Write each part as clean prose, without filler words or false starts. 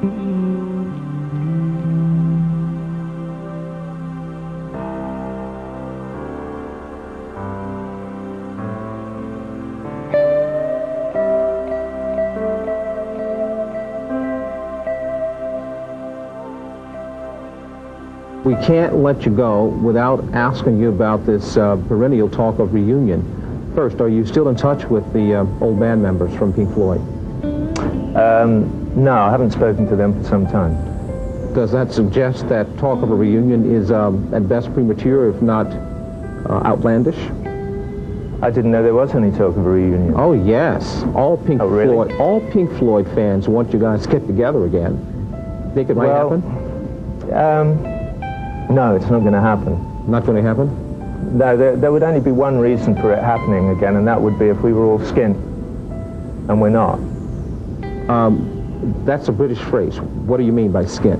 We can't let you go without asking you about this perennial talk of reunion. First, are you still in touch with the old band members from Pink Floyd? No, I haven't spoken to them for some time. Does that suggest that talk of a reunion is at best premature, if not outlandish? I didn't know there was any talk of a reunion. Oh yes, all Pink Floyd fans want you guys to get together again. Think it might happen? No, it's not going to happen. Not going to happen? No, there would only be one reason for it happening again, and that would be if we were all skint, and we're not. That's a British phrase. What do you mean by skint?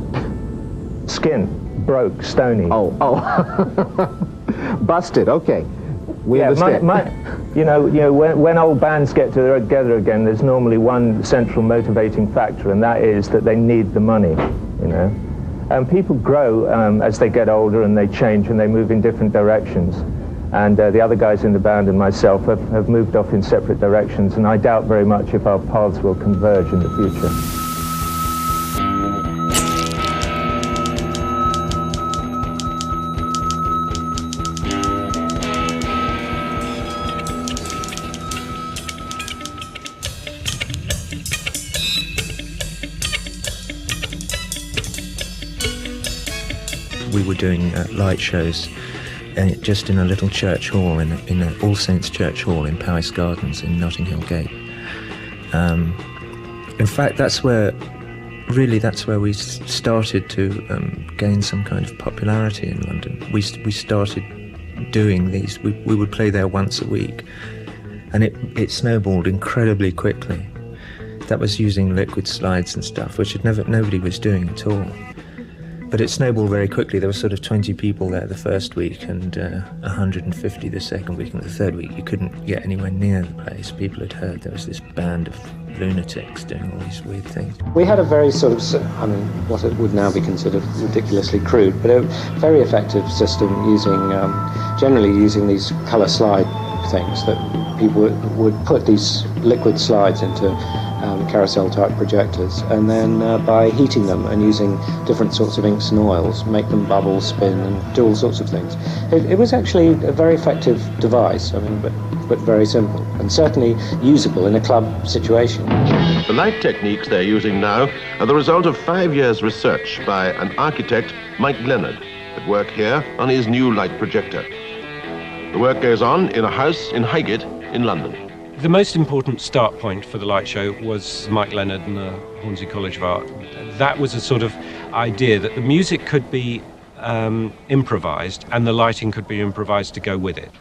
Skint, broke, stony. Oh. Busted, okay. We understand. When old bands get together again, there's normally one central motivating factor, and that is that they need the money, you know. People grow as they get older, and they change and they move in different directions. And the other guys in the band and myself have moved off in separate directions, and I doubt very much if our paths will converge in the future. We were doing light shows just in a little church hall, in All Saints Church Hall in Powys Gardens in Notting Hill Gate. In fact, that's where we started to gain some kind of popularity in London. We started doing these. We would play there once a week, and it snowballed incredibly quickly. That was using liquid slides and stuff, which nobody was doing at all. But it snowballed very quickly. There were sort of 20 people there the first week, and 150 the second week, and the third week you couldn't get anywhere near the place. People had heard there was this band of lunatics doing all these weird things. We had a very sort of, what it would now be considered ridiculously crude, but a very effective system generally using these colour slide things that people would put these liquid slides into carousel-type projectors, and then by heating them and using different sorts of inks and oils, make them bubble, spin, and do all sorts of things. It was actually a very effective device, but very simple, and certainly usable in a club situation. The light techniques they're using now are the result of 5 years' research by an architect, Mike Leonard, at work here on his new light projector. The work goes on in a house in Highgate in London. The most important start point for the light show was Mike Leonard and the Hornsey College of Art. That was a sort of idea that the music could be improvised and the lighting could be improvised to go with it.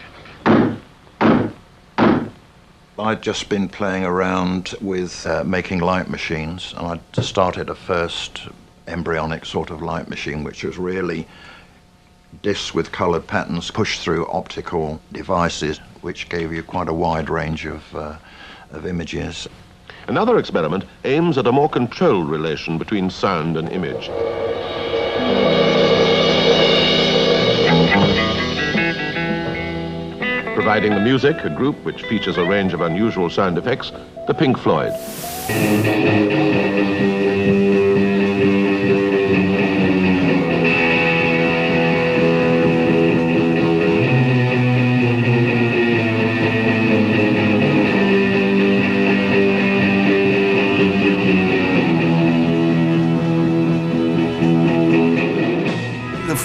I'd just been playing around with making light machines, and I'd started a first embryonic sort of light machine, which was really discs with coloured patterns pushed through optical devices, which gave you quite a wide range of images. Another experiment aims at a more controlled relation between sound and image. Providing the music, a group which features a range of unusual sound effects, the Pink Floyd.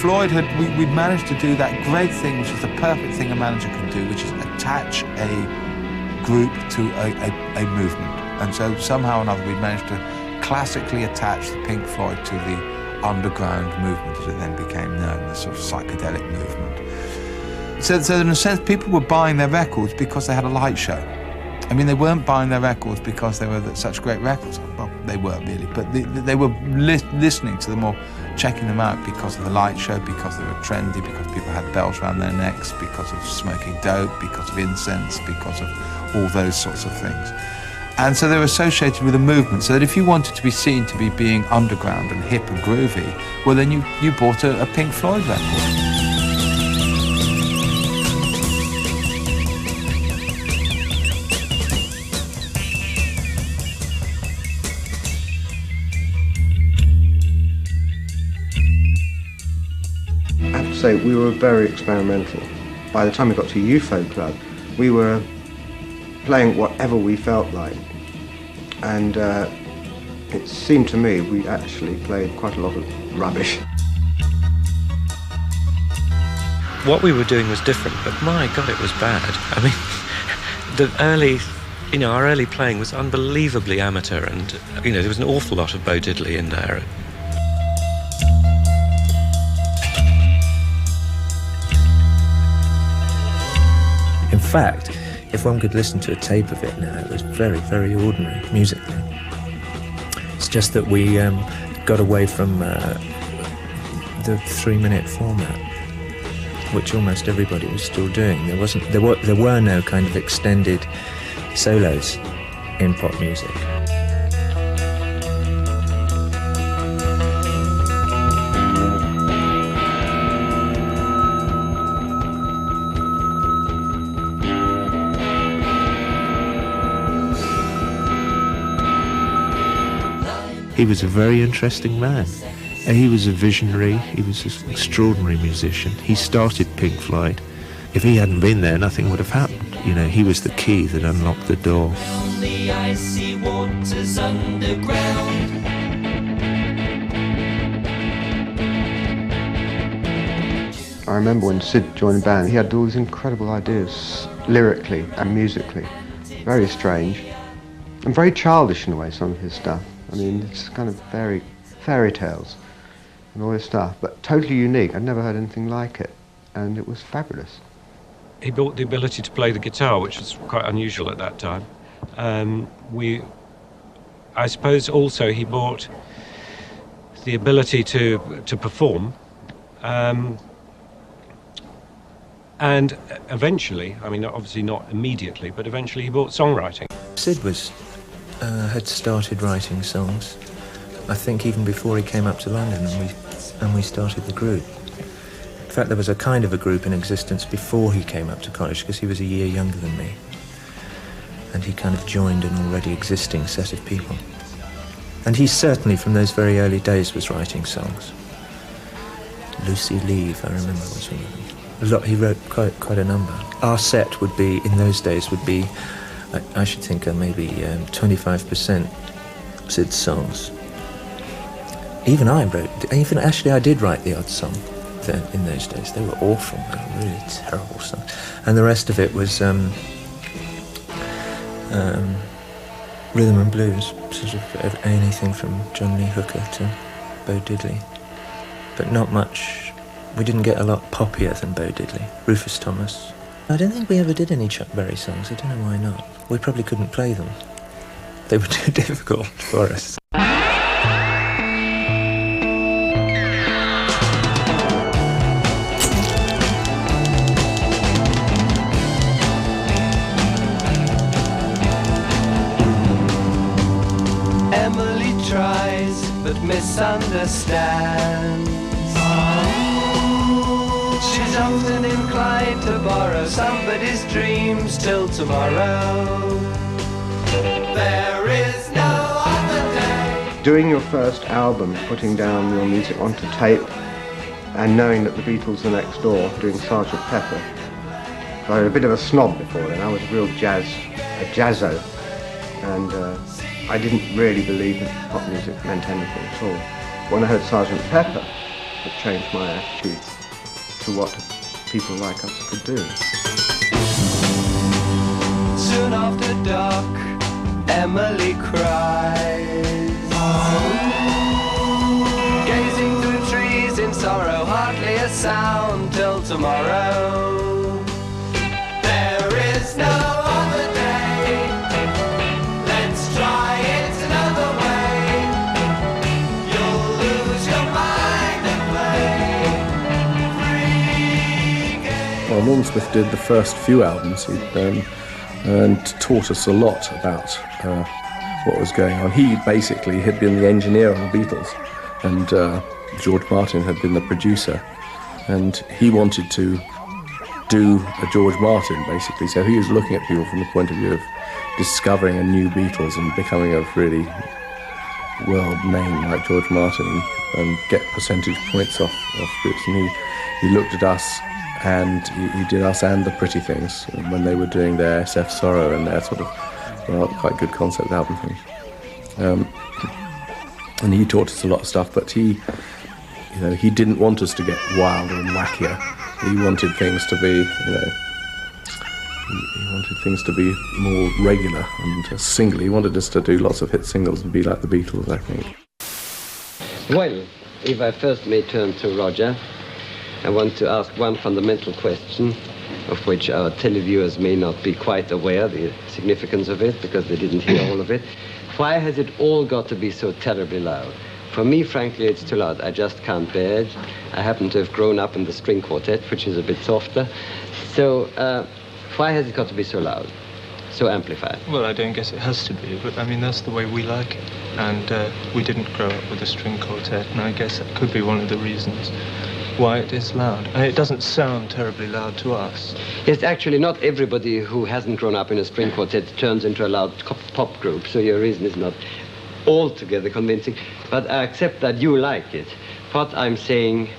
Floyd we'd managed to do that great thing, which is the perfect thing a manager can do, which is attach a group to a movement. And so somehow or another we'd managed to classically attach the Pink Floyd to the underground movement, as it then became known, the sort of psychedelic movement. So in a sense, people were buying their records because they had a light show. I mean, they weren't buying their records because they were such great records. Well, they were really, but they were listening to them or checking them out because of the light show, because they were trendy, because people had bells around their necks, because of smoking dope, because of incense, because of all those sorts of things. And so they're associated with a movement, so that if you wanted to be seen to be being underground and hip and groovy, well then you bought a Pink Floyd record. So we were very experimental. By the time we got to UFO Club, we were playing whatever we felt like. And it seemed to me we actually played quite a lot of rubbish. What we were doing was different, but my God, it was bad. I mean, our early playing was unbelievably amateur, and, there was an awful lot of Bo Diddley in there. In fact, if one could listen to a tape of it now, it was very, very ordinary musically. It's just that we got away from the 3-minute format, which almost everybody was still doing. There were no kind of extended solos in pop music. He was a very interesting man. He was a visionary, he was an extraordinary musician. He started Pink Floyd. If he hadn't been there, nothing would have happened. He was the key that unlocked the door. The icy waters underground. I remember when Syd joined the band, he had all these incredible ideas, lyrically and musically. Very strange, and very childish in a way, some of his stuff. I mean, it's kind of fairy tales and all this stuff, but totally unique. I'd never heard anything like it, and it was fabulous. He brought the ability to play the guitar, which was quite unusual at that time. I suppose also he brought the ability to perform, and eventually, I mean, obviously not immediately, but eventually he brought songwriting. Syd had started writing songs, I think even before he came up to London, and we started the group. In fact, there was a kind of a group in existence before he came up to college, because he was a year younger than me, and he kind of joined an already existing set of people. And he certainly, from those very early days, was writing songs. Lucy Leave, I remember, was one of them. He wrote quite a number. Our set would be, in those days, would be, I should think, maybe 25% Syd's songs. Actually I did write the odd song then, in those days. They were awful, they were really terrible songs. And the rest of it was rhythm and blues, sort of anything from John Lee Hooker to Bo Diddley. But not much, we didn't get a lot poppier than Bo Diddley. Rufus Thomas. I don't think we ever did any Chuck Berry songs, I don't know why not. We probably couldn't play them. They were too difficult for us. Emily tries but misunderstands. She's often inclined to borrow somebody's dreams till tomorrow. There is no other day. Doing your first album, putting down your music onto tape, and knowing that the Beatles are next door doing Sgt. Pepper. I was a bit of a snob before then. I was a real jazzo, and I didn't really believe that pop music meant anything at all. When I heard Sgt. Pepper, it changed my attitude to what people like us could do. Soon after dark, Emily cries, gazing through trees in sorrow, hardly a sound till tomorrow. There is no other day. Let's try it another way. You'll lose your mind and play free game. Well, Norman Smith did the first few albums. He'd and taught us a lot about what was going on. He basically had been the engineer on the Beatles, and George Martin had been the producer, and he wanted to do a George Martin, basically. So he was looking at people from the point of view of discovering a new Beatles and becoming a really world name like George Martin and get percentage points off groups. And he looked at us, and he did us and the Pretty Things when they were doing their SF Sorrow and their sort of quite good concept album thing. And he taught us a lot of stuff, but he didn't want us to get wilder and wackier. He wanted things to be, he wanted things to be more regular and single. He wanted us to do lots of hit singles and be like the Beatles, I think. Well, if I first may turn to Roger, I want to ask one fundamental question, of which our televiewers may not be quite aware the significance of it, because they didn't hear all of it. Why has it all got to be so terribly loud? For me, frankly, it's too loud. I just can't bear it. I happen to have grown up in the string quartet, which is a bit softer. So why has it got to be so loud, so amplified? Well, I don't guess it has to be, but I mean, that's the way we like it. And we didn't grow up with a string quartet, and I guess that could be one of the reasons why it is loud. And it doesn't sound terribly loud to us. Yes, actually, not everybody who hasn't grown up in a string quartet turns into a loud pop group, so your reason is not altogether convincing. But I accept that you like it. What I'm saying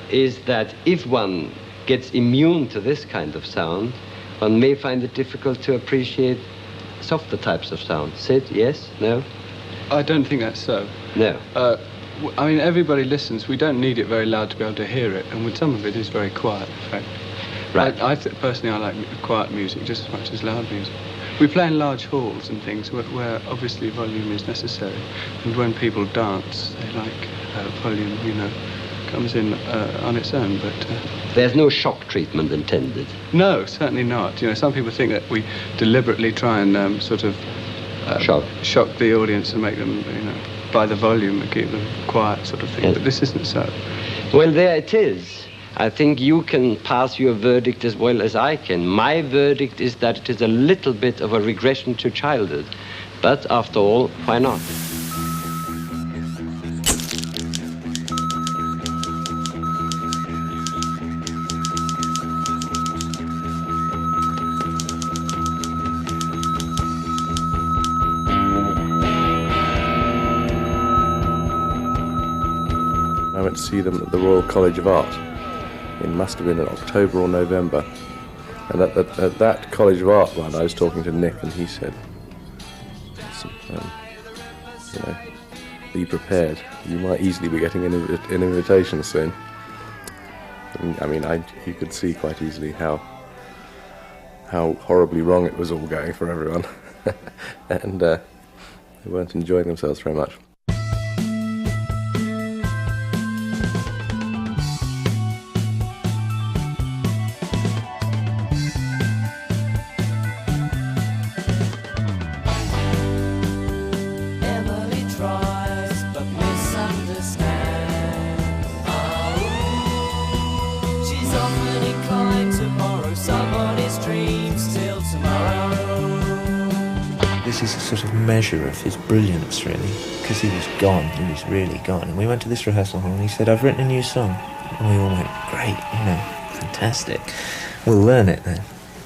is that if one gets immune to this kind of sound, one may find it difficult to appreciate softer types of sound. Syd, yes? No? I don't think that's so. No. I mean, everybody listens. We don't need it very loud to be able to hear it, and with some of it is very quiet, in fact. Right. Personally, I like quiet music just as much as loud music. We play in large halls and things where obviously volume is necessary, and when people dance, they like volume, comes in on its own, but... There's no shock treatment intended? No, certainly not. Some people think that we deliberately try and shock the audience and make them, by the volume and keep them quiet sort of thing, but this isn't so. Well, there it is. I think you can pass your verdict as well as I can. My verdict is that it is a little bit of a regression to childhood. But after all, why not? I went to see them at the Royal College of Art. It must have been in October or November. And at that College of Art run, I was talking to Nick, and he said, be prepared. You might easily be getting an invitation soon. And, I mean, you could see quite easily how horribly wrong it was all going for everyone. And they weren't enjoying themselves very much. This is a sort of measure of his brilliance, really, because he was gone, he was really gone. And we went to this rehearsal hall and he said, I've written a new song. And we all went, great, fantastic. We'll learn it then.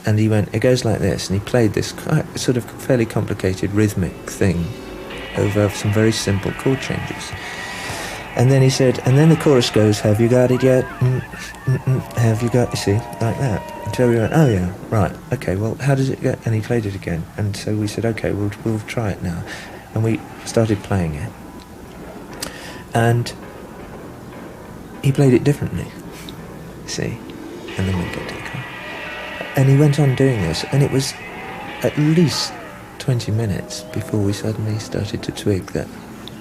And he went, it goes like this, and he played this quite sort of fairly complicated rhythmic thing over some very simple chord changes. And then he said, and then the chorus goes, have you got it yet? Have you got, you see, like that. And so we went, oh yeah, right, okay, well, how does it go? And he played it again. And so we said, okay, we'll try it now. And we started playing it. And he played it differently, see. And then we got to go. And he went on doing this, and it was at least 20 minutes before we suddenly started to twig that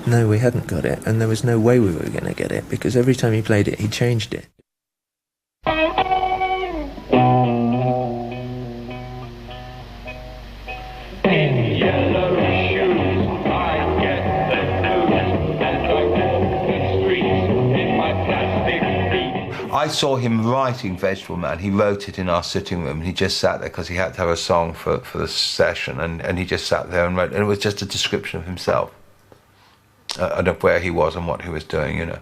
no, we hadn't got it, and there was no way we were going to get it, because every time he played it, he changed it. I saw him writing Vegetable Man. He wrote it in our sitting room. He just sat there because he had to have a song for the session, and he just sat there and wrote, and it was just a description of himself and of where he was and what he was doing, you know.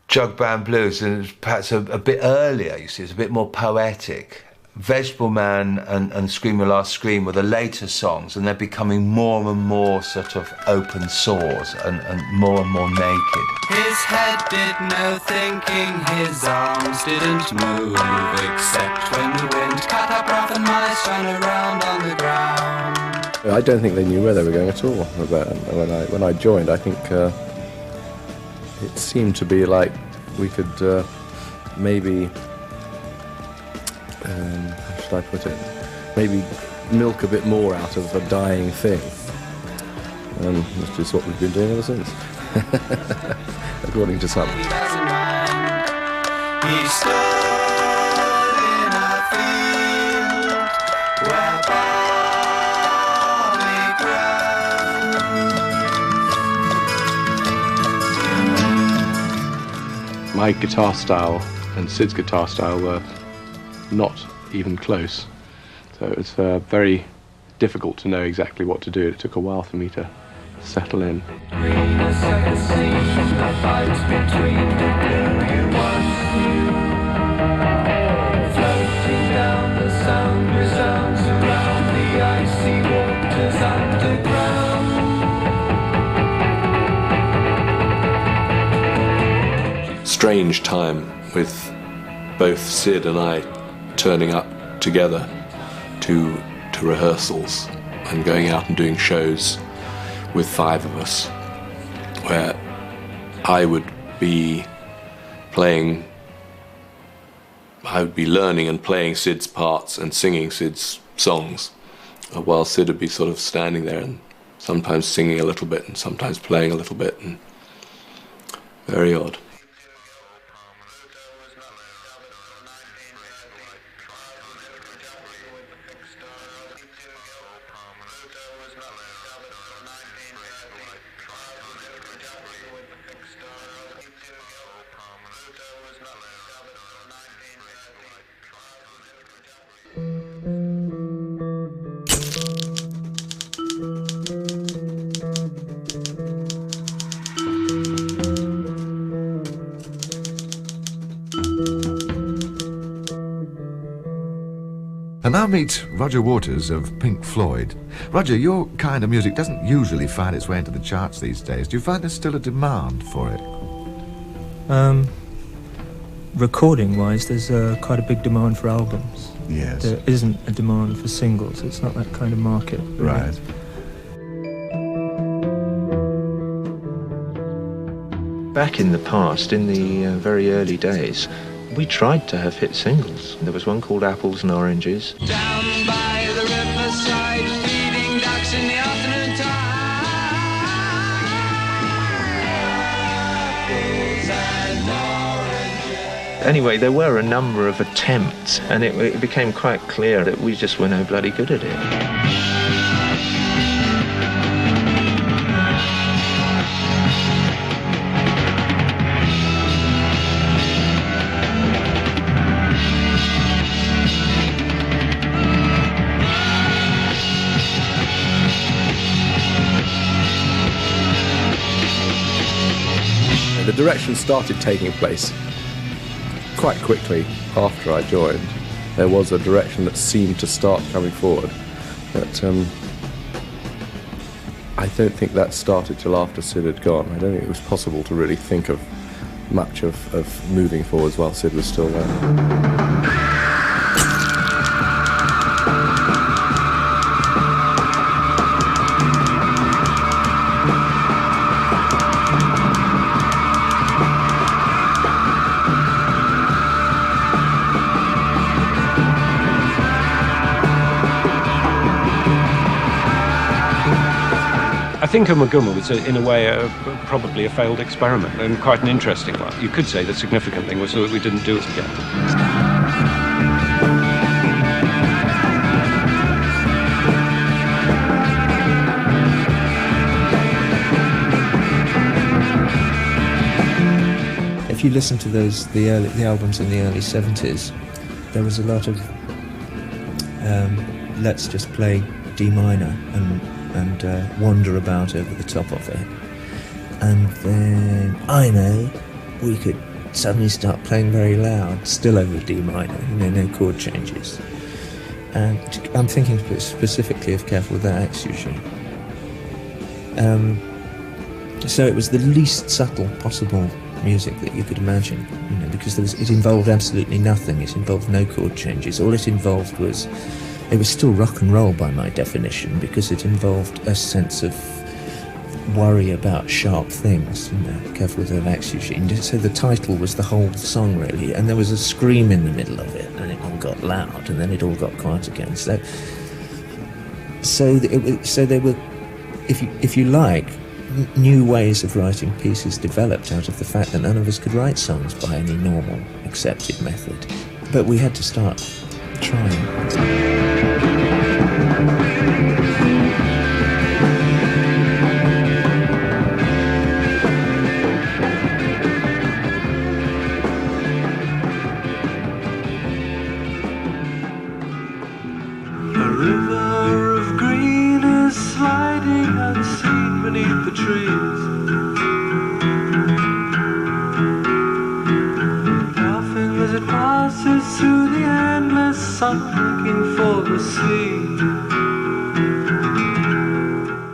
Jug Band Blues, and perhaps a bit earlier, you see, it's a bit more poetic. Vegetable Man and Scream Your Last Scream were the later songs, and they're becoming more and more sort of open sores and more naked. His head did no thinking, his arms didn't move, except when the wind cut up rough and mice ran around on the ground. I don't think they knew where they were going at all. When I joined, I think it seemed to be like we could maybe, how should I put it, maybe milk a bit more out of a dying thing. And that's just what we've been doing ever since, according to some. He stood in a field where barley grows. My guitar style and Syd's guitar style were not even close, so it was very difficult to know exactly what to do. It took a while for me to settle in. Strange time with both Syd and I turning up together to rehearsals and going out and doing shows with 5 of us, where I would be learning and playing Syd's parts and singing Syd's songs, while Syd would be sort of standing there and sometimes singing a little bit and sometimes playing a little bit, and very odd. And now meet Roger Waters of Pink Floyd. Roger, your kind of music doesn't usually find its way into the charts these days. Do you find there's still a demand for it? Recording-wise, there's quite a big demand for albums. Yes. There isn't a demand for singles. It's not that kind of market. Really. Right. Back in the past, in the very early days, we tried to have hit singles. There was one called Apples and Oranges. Down by the riverside, feeding ducks in the afternoon time. Apples and oranges. Anyway, there were a number of attempts, and it became quite clear that we just were no bloody good at it. The direction started taking place quite quickly after I joined. There was a direction that seemed to start coming forward, but I don't think that started till after Syd had gone. I don't think it was possible to really think of much of moving forwards while Syd was still there. I think Ummagumma was, in a way, probably a failed experiment, and quite an interesting one. You could say the significant thing was that we didn't do it again. if you listen to the albums in the early 70s, there was a lot of let's just play D minor and wander about over the top of it. And then, I know, we could suddenly start playing very loud, still over D minor, no chord changes. And I'm thinking specifically of Careful with That Axe Sushi. So it was the least subtle possible music that you could imagine, because it involved absolutely nothing. It involved no chord changes. All it involved was, it was still rock and roll by my definition, because it involved a sense of worry about sharp things, Careful with That Axe Sushi. So the title was the whole song, really, and there was a scream in the middle of it, and it all got loud, and then it all got quiet again. So there were, if you like, new ways of writing pieces developed out of the fact that none of us could write songs by any normal, accepted method. But we had to start trying.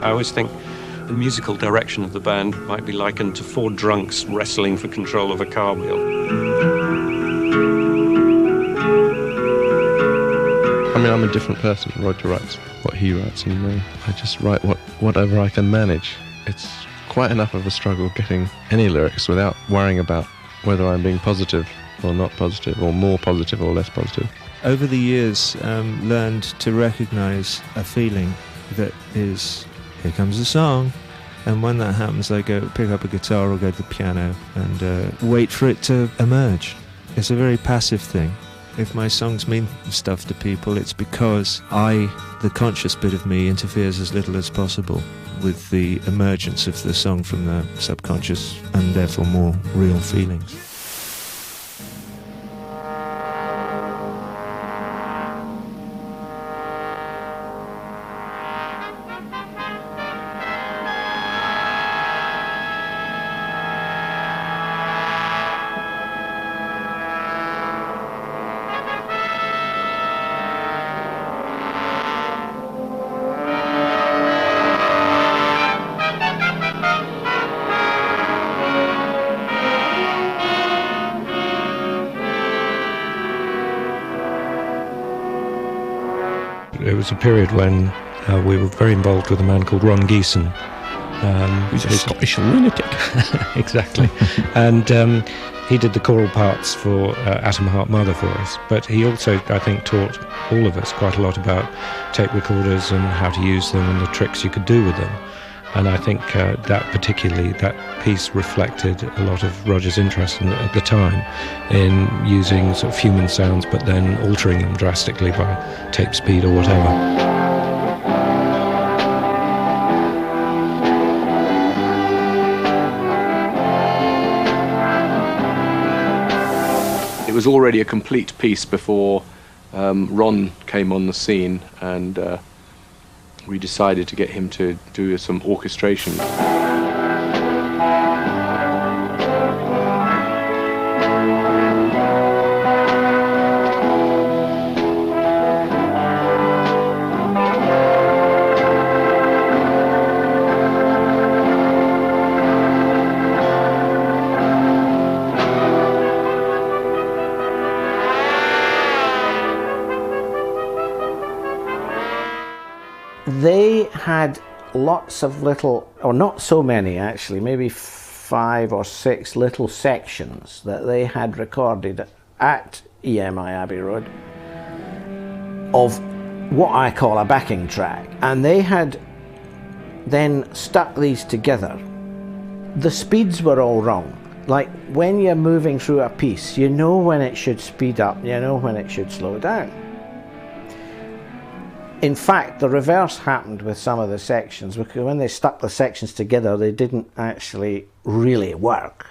I always think the musical direction of the band might be likened to four drunks wrestling for control of a car wheel. I mean, I'm a different person. Roger writes what he writes, and I just write whatever I can manage. It's quite enough of a struggle getting any lyrics without worrying about whether I'm being positive or not positive, or more positive or less positive. Over the years, learned to recognise a feeling that is, here comes a song, and when that happens I go pick up a guitar or go to the piano and wait for it to emerge. It's a very passive thing. If my songs mean stuff to people, it's because the conscious bit of me, interferes as little as possible with the emergence of the song from the subconscious and therefore more real feelings. It was a period when we were very involved with a man called Ron Geeson. He's a Scottish lunatic. Exactly. And he did the choral parts for Atom Heart Mother for us. But he also, I think, taught all of us quite a lot about tape recorders and how to use them and the tricks you could do with them. And I think that piece reflected a lot of Roger's interest at the time in using sort of human sounds, but then altering them drastically by tape speed or whatever. It was already a complete piece before Ron came on the scene, and we decided to get him to do some orchestration. They had lots of little, or not so many actually, maybe 5 or 6 little sections that they had recorded at EMI Abbey Road of what I call a backing track, and they had then stuck these together. The speeds were all wrong. Like when you're moving through a piece, you know when it should speed up, you know when it should slow down. In fact, the reverse happened with some of the sections, because when they stuck the sections together, they didn't actually really work.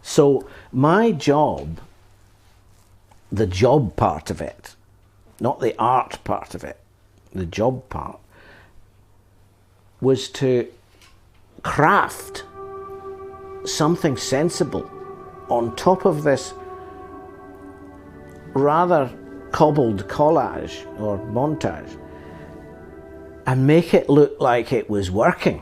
So my job, the job part of it, not the art part of it, the job part, was to craft something sensible on top of this rather cobbled collage or montage and make it look like it was working.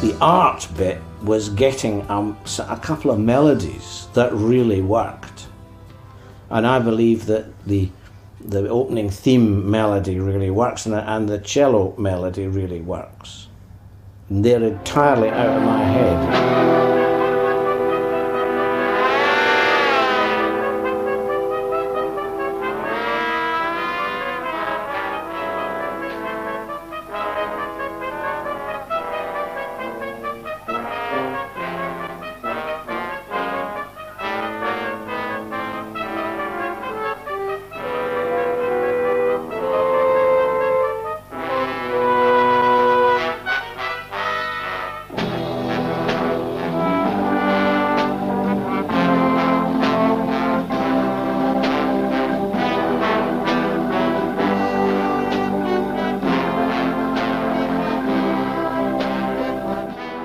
The art bit was getting a couple of melodies that really worked. And I believe that the opening theme melody really works and the cello melody really works. And they're entirely out of my head.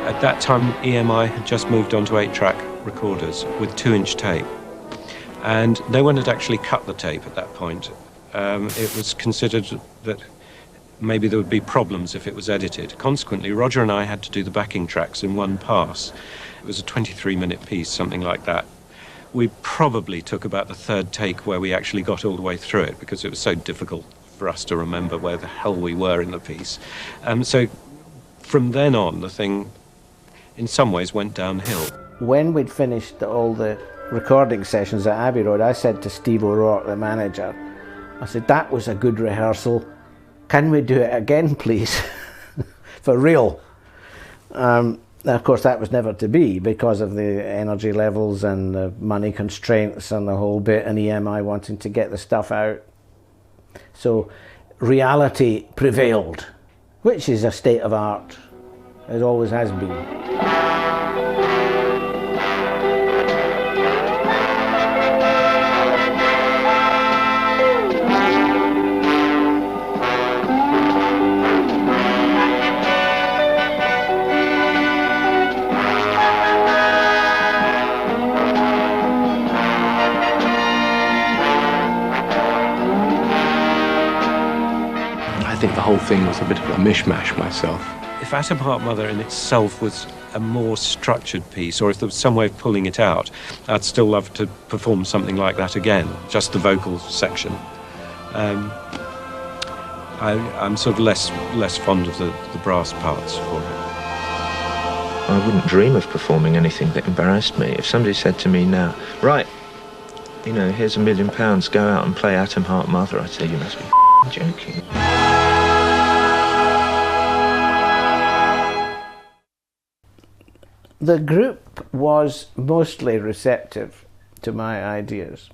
At that time, EMI had just moved on to 8-track recorders with 2-inch tape. And no one had actually cut the tape at that point. It was considered that maybe there would be problems if it was edited. Consequently, Roger and I had to do the backing tracks in one pass. It was a 23-minute piece, something like that. We probably took about the third take where we actually got all the way through it because it was so difficult for us to remember where the hell we were in the piece. So from then on, the thing in some ways went downhill. When we'd finished all the recording sessions at Abbey Road, I said to Steve O'Rourke, the manager, I said, that was a good rehearsal. Can we do it again, please? For real. Of course, that was never to be because of the energy levels and the money constraints and the whole bit, and EMI wanting to get the stuff out. So reality prevailed, which is a state of art. It always has been. I think the whole thing was a bit of a mishmash myself. If Atom Heart Mother in itself was a more structured piece, or if there was some way of pulling it out, I'd still love to perform something like that again, just the vocal section. I'm sort of less fond of the brass parts for it. I wouldn't dream of performing anything that embarrassed me. If somebody said to me now, right, you know, here's £1 million, go out and play Atom Heart Mother, I'd say, you must be joking. The group was mostly receptive to my ideas.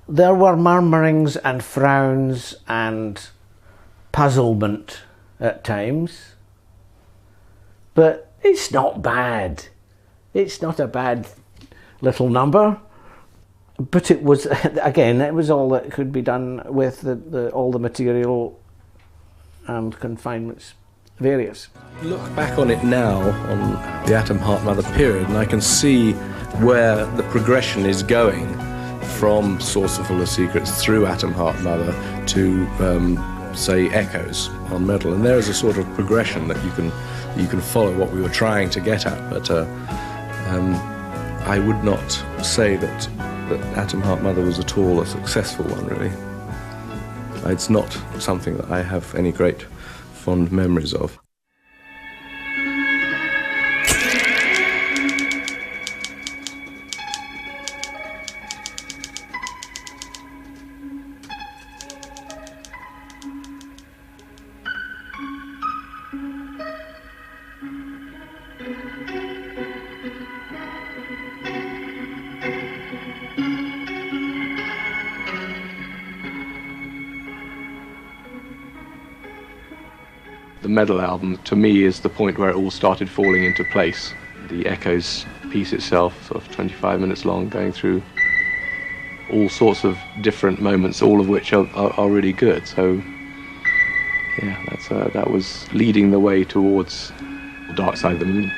There were murmurings and frowns and puzzlement at times, but it's not bad. It's not a bad little number, but it was, again, it was all that could be done with all the material and confinements. Various. Look back on it now, on the Atom Heart Mother period, and I can see where the progression is going from Saucerful of Secrets through Atom Heart Mother to, say, Echoes on Metal. And there is a sort of progression that you can follow what we were trying to get at, but I would not say that Atom Heart Mother was at all a successful one, really. It's not something that I have any great fond memories of. the Medal album, to me, is the point where it all started falling into place. The Echoes piece itself, sort of 25 minutes long, going through all sorts of different moments, all of which are really good. So, yeah, that was leading the way towards the Dark Side of the Moon.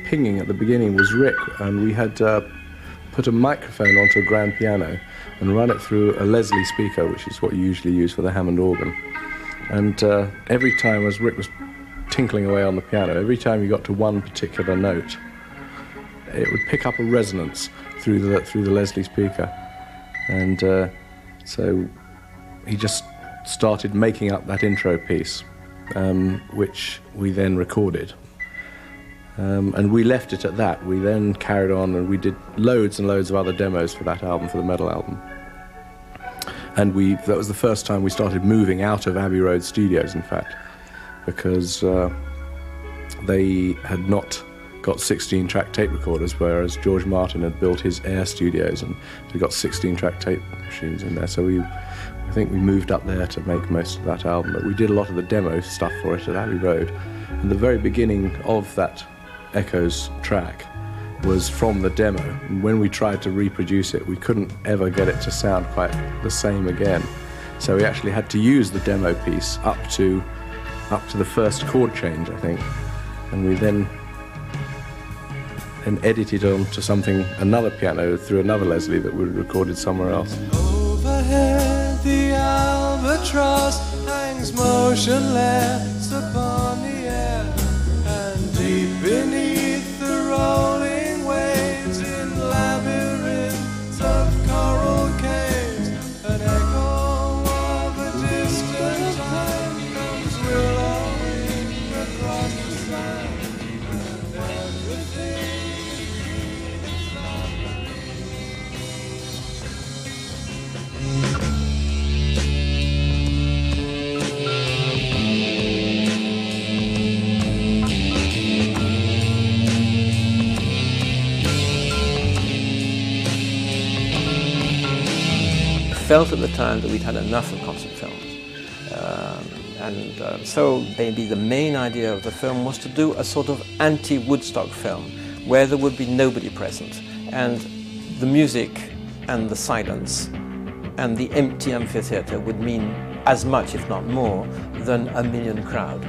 Pinging at the beginning was Rick, and we had put a microphone onto a grand piano and run it through a Leslie speaker, which is what you usually use for the Hammond organ. And every time, as Rick was tinkling away on the piano, every time you got to one particular note, it would pick up a resonance through the Leslie speaker. And so he just started making up that intro piece, which we then recorded. And we left it at that. We then carried on and we did loads and loads of other demos for that album, for the Medal album. And that was the first time we started moving out of Abbey Road Studios, in fact, because they had not got 16-track tape recorders, whereas George Martin had built his Air Studios and we got 16-track tape machines in there. So I think we moved up there to make most of that album. But we did a lot of the demo stuff for it at Abbey Road. And the very beginning of that Echoes track was from the demo, and when we tried to reproduce it, we couldn't ever get it to sound quite the same again. So we actually had to use the demo piece up to the first chord change, I think, and we then edited onto another piano through another Leslie that we recorded somewhere else. Overhead the albatross hangs motionless upon the air, and deep beneath the rolling waves in labyrinths of coral caves, an echo of a distant time comes willowing across the sand, and everything is lovely. Felt at the time that we'd had enough of concert films, so maybe the main idea of the film was to do a sort of anti-Woodstock film where there would be nobody present, and the music and the silence and the empty amphitheatre would mean as much, if not more, than a million crowd.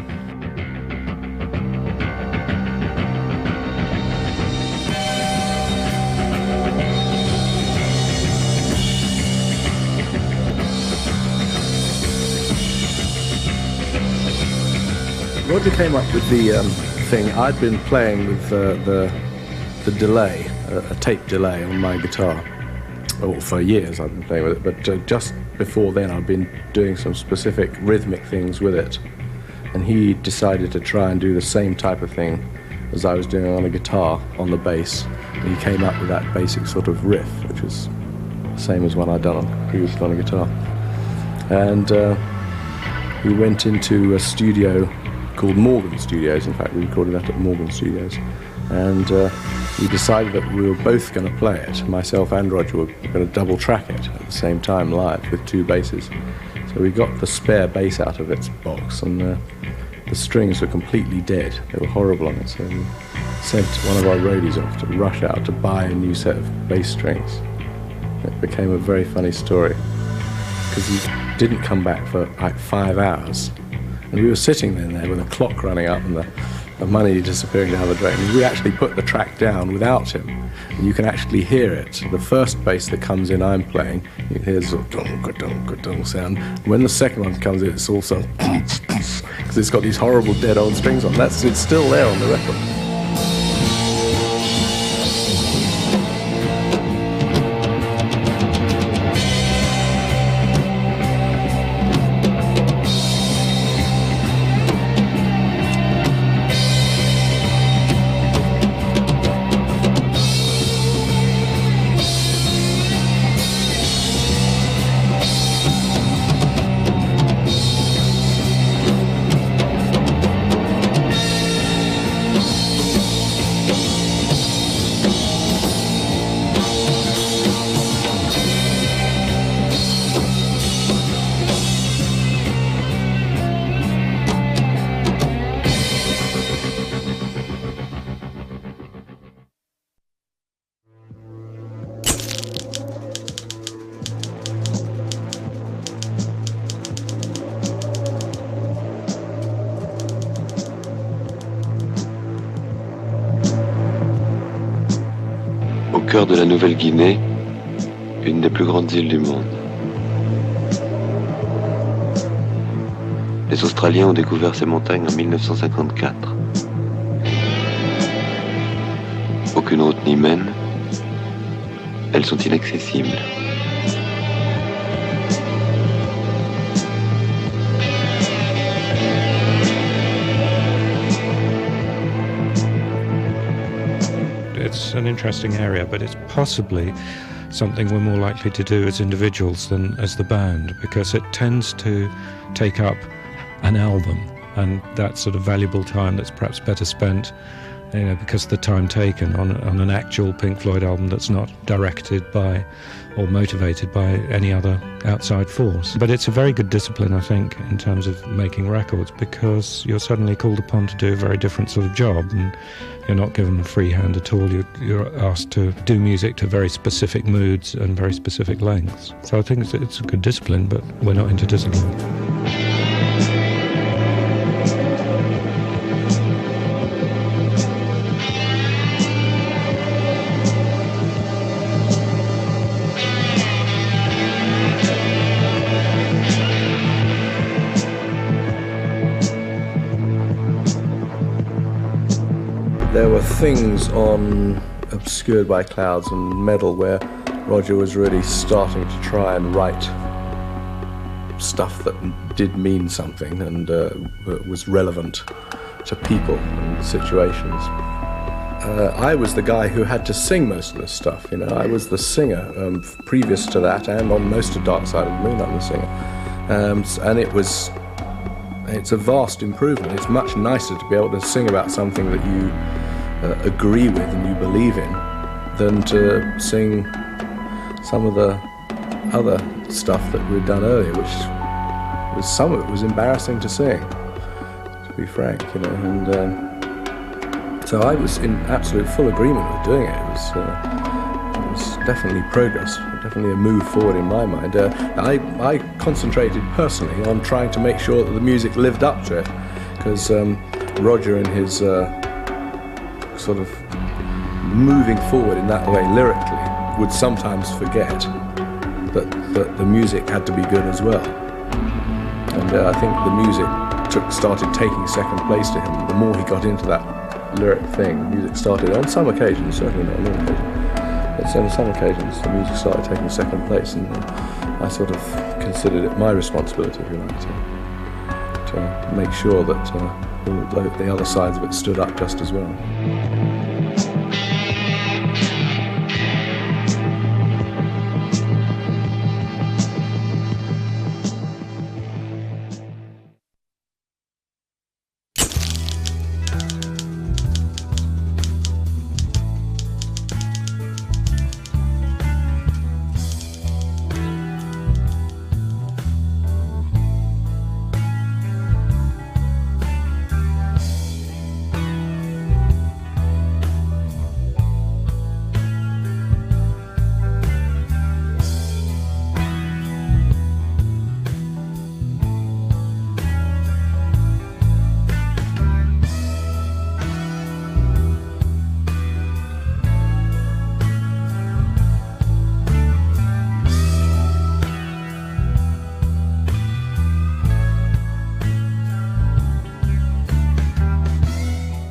Roger came up with the thing. I'd been playing with the delay, a tape delay on my guitar. Oh, for years I've been playing with it, but just before then I'd been doing some specific rhythmic things with it. And he decided to try and do the same type of thing as I was doing on a guitar, on the bass. And he came up with that basic sort of riff, which was the same as one I'd done previously on a guitar. And we went into a studio called Morgan Studios. In fact, we recorded that at Morgan Studios. And we decided that we were both going to play it. Myself and Roger were going to double track it at the same time live with two basses. So we got the spare bass out of its box, and the strings were completely dead. They were horrible on it. So we sent one of our roadies off to rush out to buy a new set of bass strings. It became a very funny story because he didn't come back for like 5 hours. And we were sitting there with the clock running up and the money disappearing down the drain. And we actually put the track down without him. And you can actually hear it. The first bass that comes in, I'm playing, you hear this dong sound. And when the second one comes in, it's also because it's got these horrible dead old strings on. It's still there on the record. cœur de la Nouvelle-Guinée, une des plus grandes îles du monde. Les Australiens ont découvert ces montagnes en 1954. Aucune route n'y mène. Elles sont inaccessibles. It's an interesting area, but it's possibly something we're more likely to do as individuals than as the band, because it tends to take up an album, and that sort of valuable time that's perhaps better spent, because of the time taken on an actual Pink Floyd album that's not directed by or motivated by any other outside force. But it's a very good discipline, I think, in terms of making records, because you're suddenly called upon to do a very different sort of job, and you're not given a free hand at all. You're asked to do music to very specific moods and very specific lengths. So I think it's a good discipline, but we're not interdisciplinary. There were things on Obscured by Clouds and Medal where Roger was really starting to try and write stuff that did mean something and was relevant to people and situations. I was the guy who had to sing most of this stuff, I was the singer previous to that, and on most of Dark Side of the Moon I'm the singer. And it's a vast improvement. It's much nicer to be able to sing about something that you agree with and you believe in than to sing some of the other stuff that we'd done earlier, which was, some of it was embarrassing to sing, to be frank, and so I was in absolute full agreement with doing it. It was definitely progress, definitely a move forward in my mind. I concentrated personally on trying to make sure that the music lived up to it, because Roger in his sort of moving forward in that way lyrically would sometimes forget that the music had to be good as well. And I think the music started taking second place to him. The more he got into that lyric thing, music started, on some occasions, certainly not on all occasions, but on some occasions the music started taking second place, and I sort of considered it my responsibility, if you like, to make sure that all the other sides of it stood up just as well.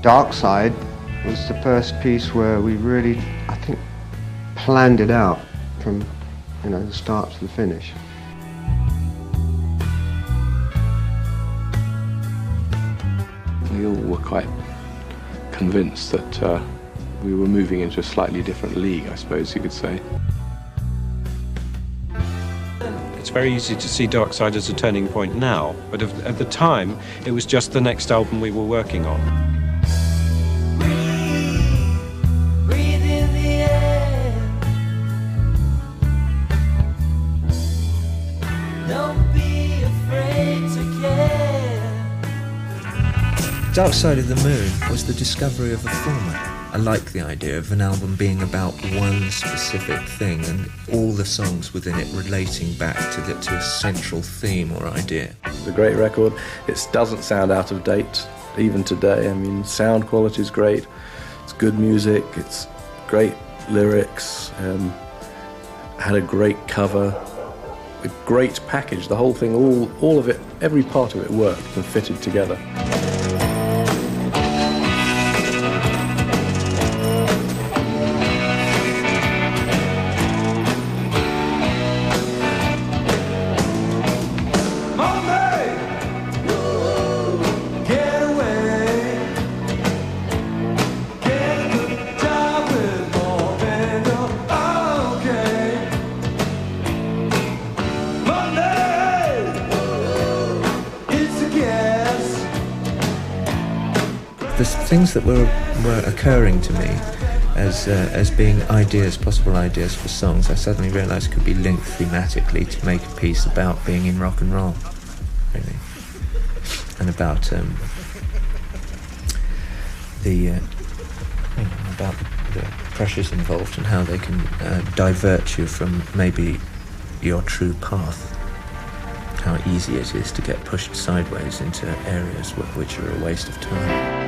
Dark Side was the first piece where we really, I think, planned it out from, the start to the finish. We all were quite convinced that we were moving into a slightly different league, I suppose you could say. It's very easy to see Dark Side as a turning point now, but at the time, it was just the next album we were working on. Dark Side of the Moon was the discovery of a format. I like the idea of an album being about one specific thing and all the songs within it relating back to a central theme or idea. It's a great record. It doesn't sound out of date even today. I mean, sound quality is great. It's good music. It's great lyrics, had a great cover, a great package. The whole thing, all of it, every part of it worked and fitted together. The things that were occurring to me as being ideas, possible ideas for songs, I suddenly realised could be linked thematically to make a piece about being in rock and roll, really, and about the pressures involved and how they can divert you from maybe your true path. How easy it is to get pushed sideways into areas which are a waste of time.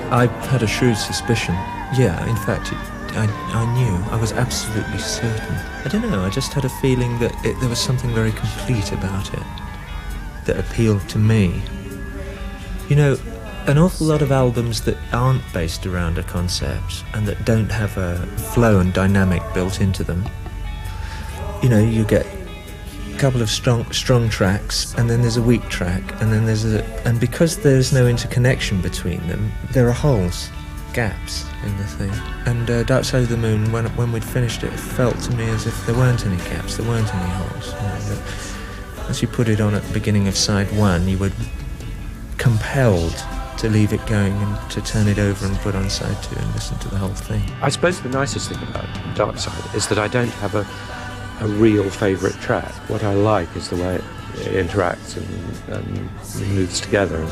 I had a shrewd suspicion. Yeah, in fact, I knew. I was absolutely certain. I don't know, I just had a feeling that there was something very complete about it that appealed to me. You know, an awful lot of albums that aren't based around a concept and that don't have a flow and dynamic built into them, you know, you get a couple of strong tracks, and then there's a weak track, and then and because there's no interconnection between them, there are holes, gaps in the thing. And Dark Side of the Moon, when we'd finished it, it felt to me as if there weren't any gaps, there weren't any holes. You know, as you put it on at the beginning of side one, you were compelled to leave it going and to turn it over and put on side two and listen to the whole thing. I suppose the nicest thing about Dark Side is that I don't have a real favourite track. What I like is the way it interacts and moves together, and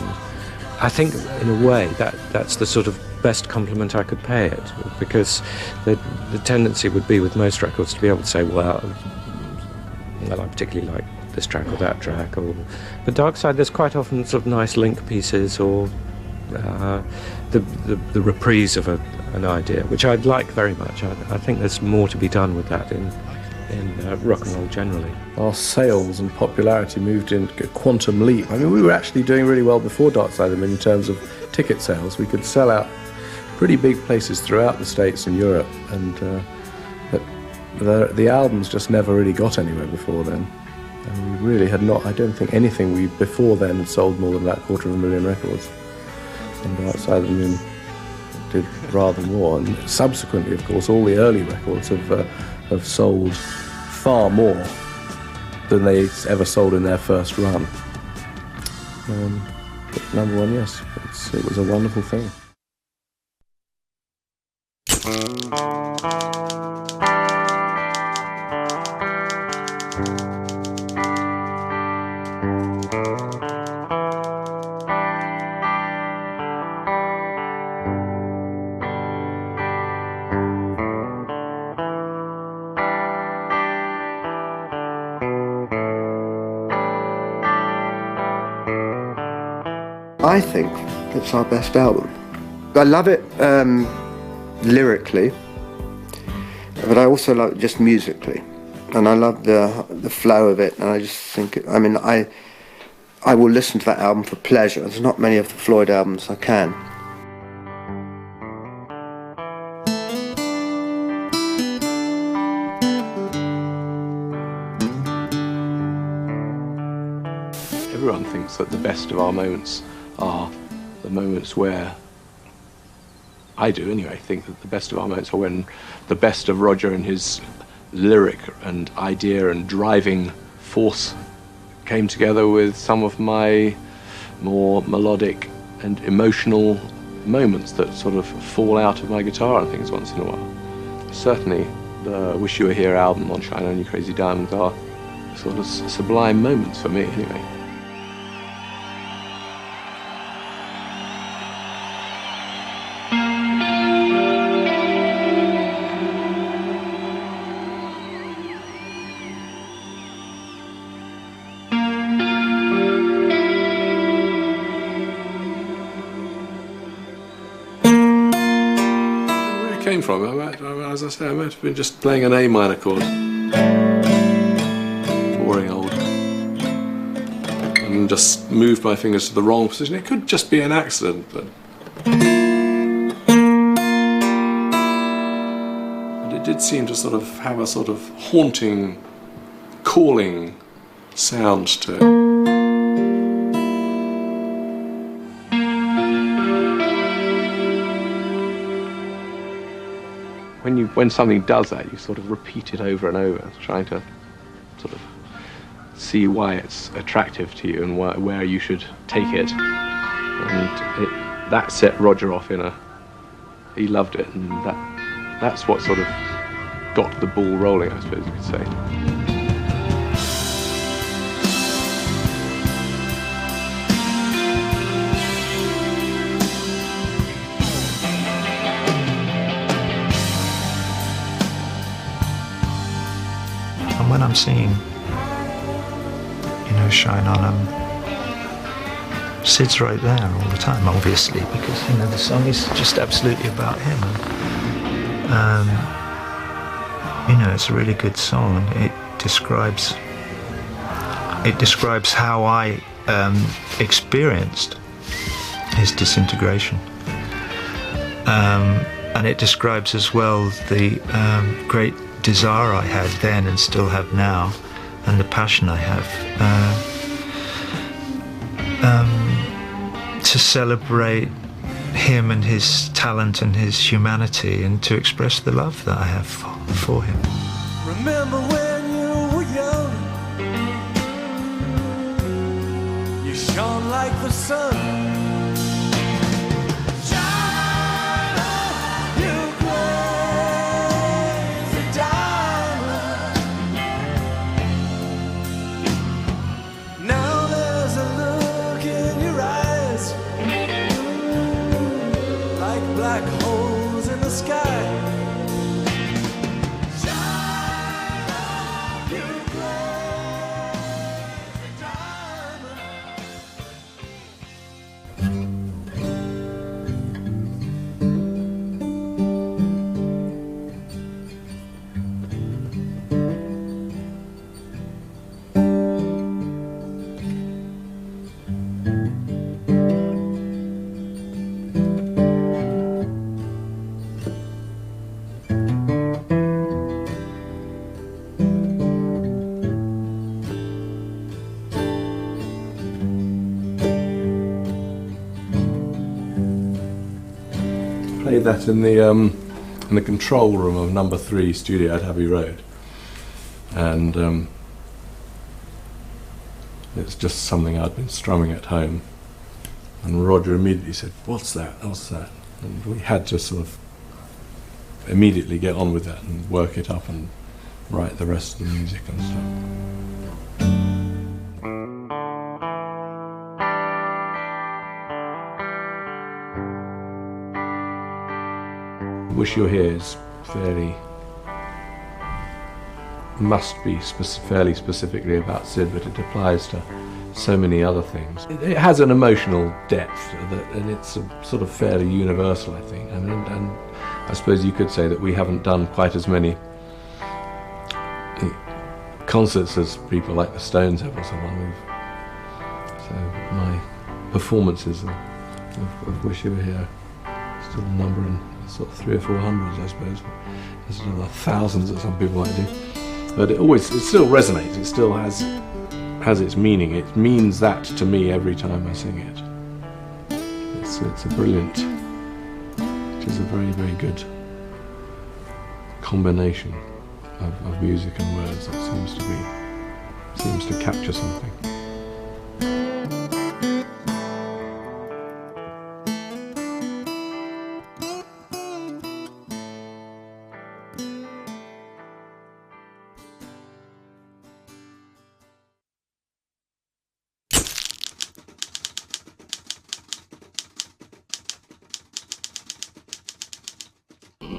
I think in a way that's the sort of best compliment I could pay it, because the tendency would be with most records to be able to say, well, I particularly like this track or that track, but Dark Side, there's quite often sort of nice link pieces or the reprise of an idea, which I'd like very much. I think there's more to be done with that in rock and roll generally. Our sales and popularity moved in a quantum leap. I mean, we were actually doing really well before Dark Side of the Moon in terms of ticket sales. We could sell out pretty big places throughout the States and Europe, and the albums just never really got anywhere before then. And we really had not, I don't think anything we before then had sold more than about 250,000 records. And Dark Side of the Moon did rather more. And subsequently, of course, all the early records have sold far more than they ever sold in their first run. But number one, yes, it was a wonderful thing. I think it's our best album. I love it lyrically, but I also love it just musically, and I love the flow of it. And I just think, I mean, I will listen to that album for pleasure. There's not many of the Floyd albums I can. Everyone thinks that the best of our moments are the moments where, I do anyway, think that the best of our moments are when the best of Roger and his lyric and idea and driving force came together with some of my more melodic and emotional moments that sort of fall out of my guitar and things once in a while. Certainly the Wish You Were Here album on Shine On You Crazy Diamonds are sort of sublime moments for me anyway. Came from. As I say, I might have been just playing an A minor chord. Boring old. And just moved my fingers to the wrong position. It could just be an accident, but it did seem to sort of have a sort of haunting, calling sound to it. When something does that, you sort of repeat it over and over, trying to sort of see why it's attractive to you and where you should take it. And that set Roger off he loved it, and that's what sort of got the ball rolling, I suppose you could say. When I'm singing, Shine On, Syd's right there all the time, obviously, because the song is just absolutely about him. It's a really good song, and it describes how I experienced his disintegration, and it describes as well the great desire I had then and still have now, and the passion I have to celebrate him and his talent and his humanity, and to express the love that I have for him. Remember when you were young, you shone like the sun. Played that in the control room of number 3 studio at Abbey Road, and it's just something I'd been strumming at home, and Roger immediately said, "What's that? What's that?" And we had to sort of immediately get on with that and work it up and write the rest of the music and stuff. Wish You're Here is must be fairly specifically about Syd, but it applies to so many other things. It has an emotional depth, and it's sort of fairly universal, I think. And I suppose you could say that we haven't done quite as many concerts as people like the Stones have or someone. So my performances of Wish You Were Here still number in sort of 300 or 400, I suppose. There's another thousands that some people might do. But it still resonates. It still has its meaning. It means that to me every time I sing it. It's a brilliant. It is a very, very good combination of music and words that seems to capture something.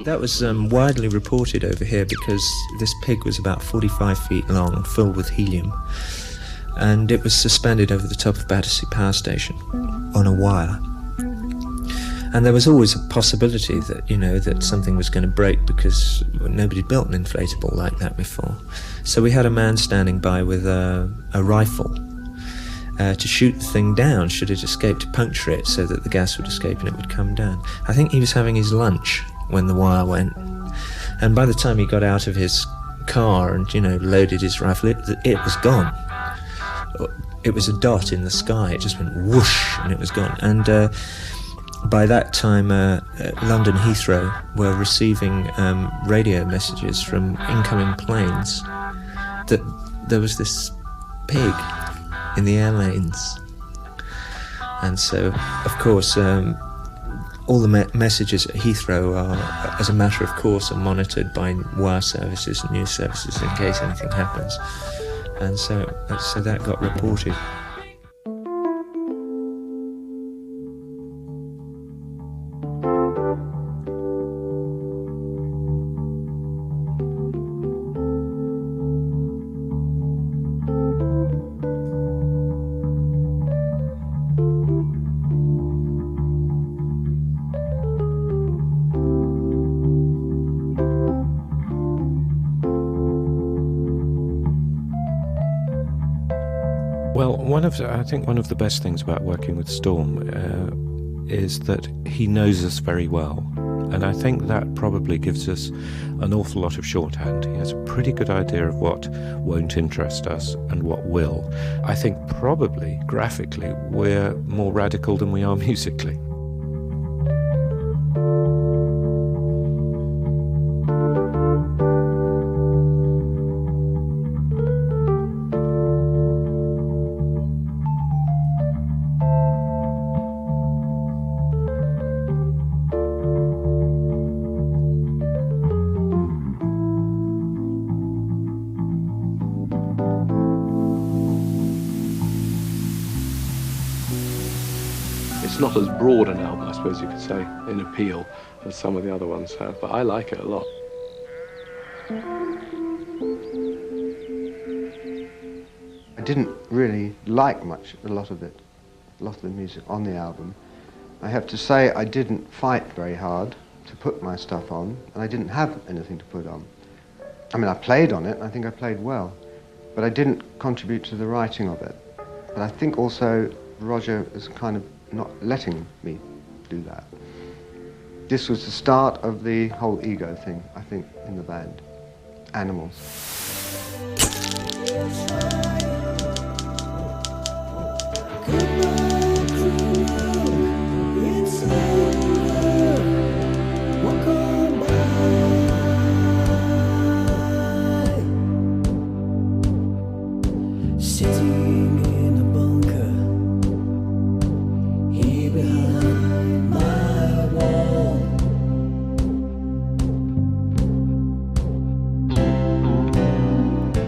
That was widely reported over here because this pig was about 45 feet long, filled with helium, and it was suspended over the top of Battersea Power Station on a wire. And there was always a possibility that, you know, that something was going to break because nobody built an inflatable like that before. So we had a man standing by with a rifle to shoot the thing down should it escape, to puncture it so that the gas would escape and it would come down. I think he was having his lunch when the wire went. And by the time he got out of his car and, you know, loaded his rifle, it was gone. It was a dot in the sky. It just went whoosh and it was gone. And by that time, London Heathrow were receiving radio messages from incoming planes that there was this pig in the air lanes. And so, of course, all the messages at Heathrow are, as a matter of course, are monitored by wire services and news services in case anything happens. And so that got reported. Well, I think one of the best things about working with Storm is that he knows us very well. And I think that probably gives us an awful lot of shorthand. He has a pretty good idea of what won't interest us and what will. I think probably, graphically, we're more radical than we are musically. It's not as broad an album, I suppose you could say, in appeal as some of the other ones have, but I like it a lot. I didn't really like a lot of the music on the album. I have to say I didn't fight very hard to put my stuff on, and I didn't have anything to put on. I mean, I played on it, and I think I played well, but I didn't contribute to the writing of it. But I think also Roger is kind of not letting me do that. This was the start of the whole ego thing, I think, in the band. Animals.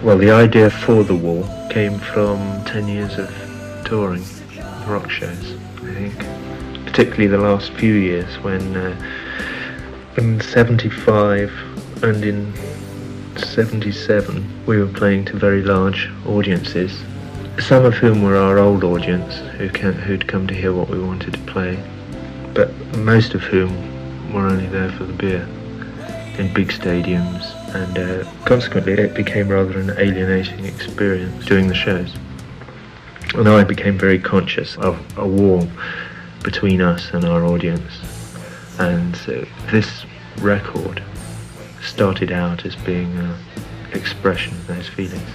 Well, the idea for the wall came from 10 years of touring rock shows, I think. Particularly the last few years when in 75 and in 77 we were playing to very large audiences, some of whom were our old audience who'd come to hear what we wanted to play, but most of whom were only there for the beer in big stadiums, and consequently it became rather an alienating experience doing the shows. And I became very conscious of a wall between us and our audience, and so this record started out as being an expression of those feelings.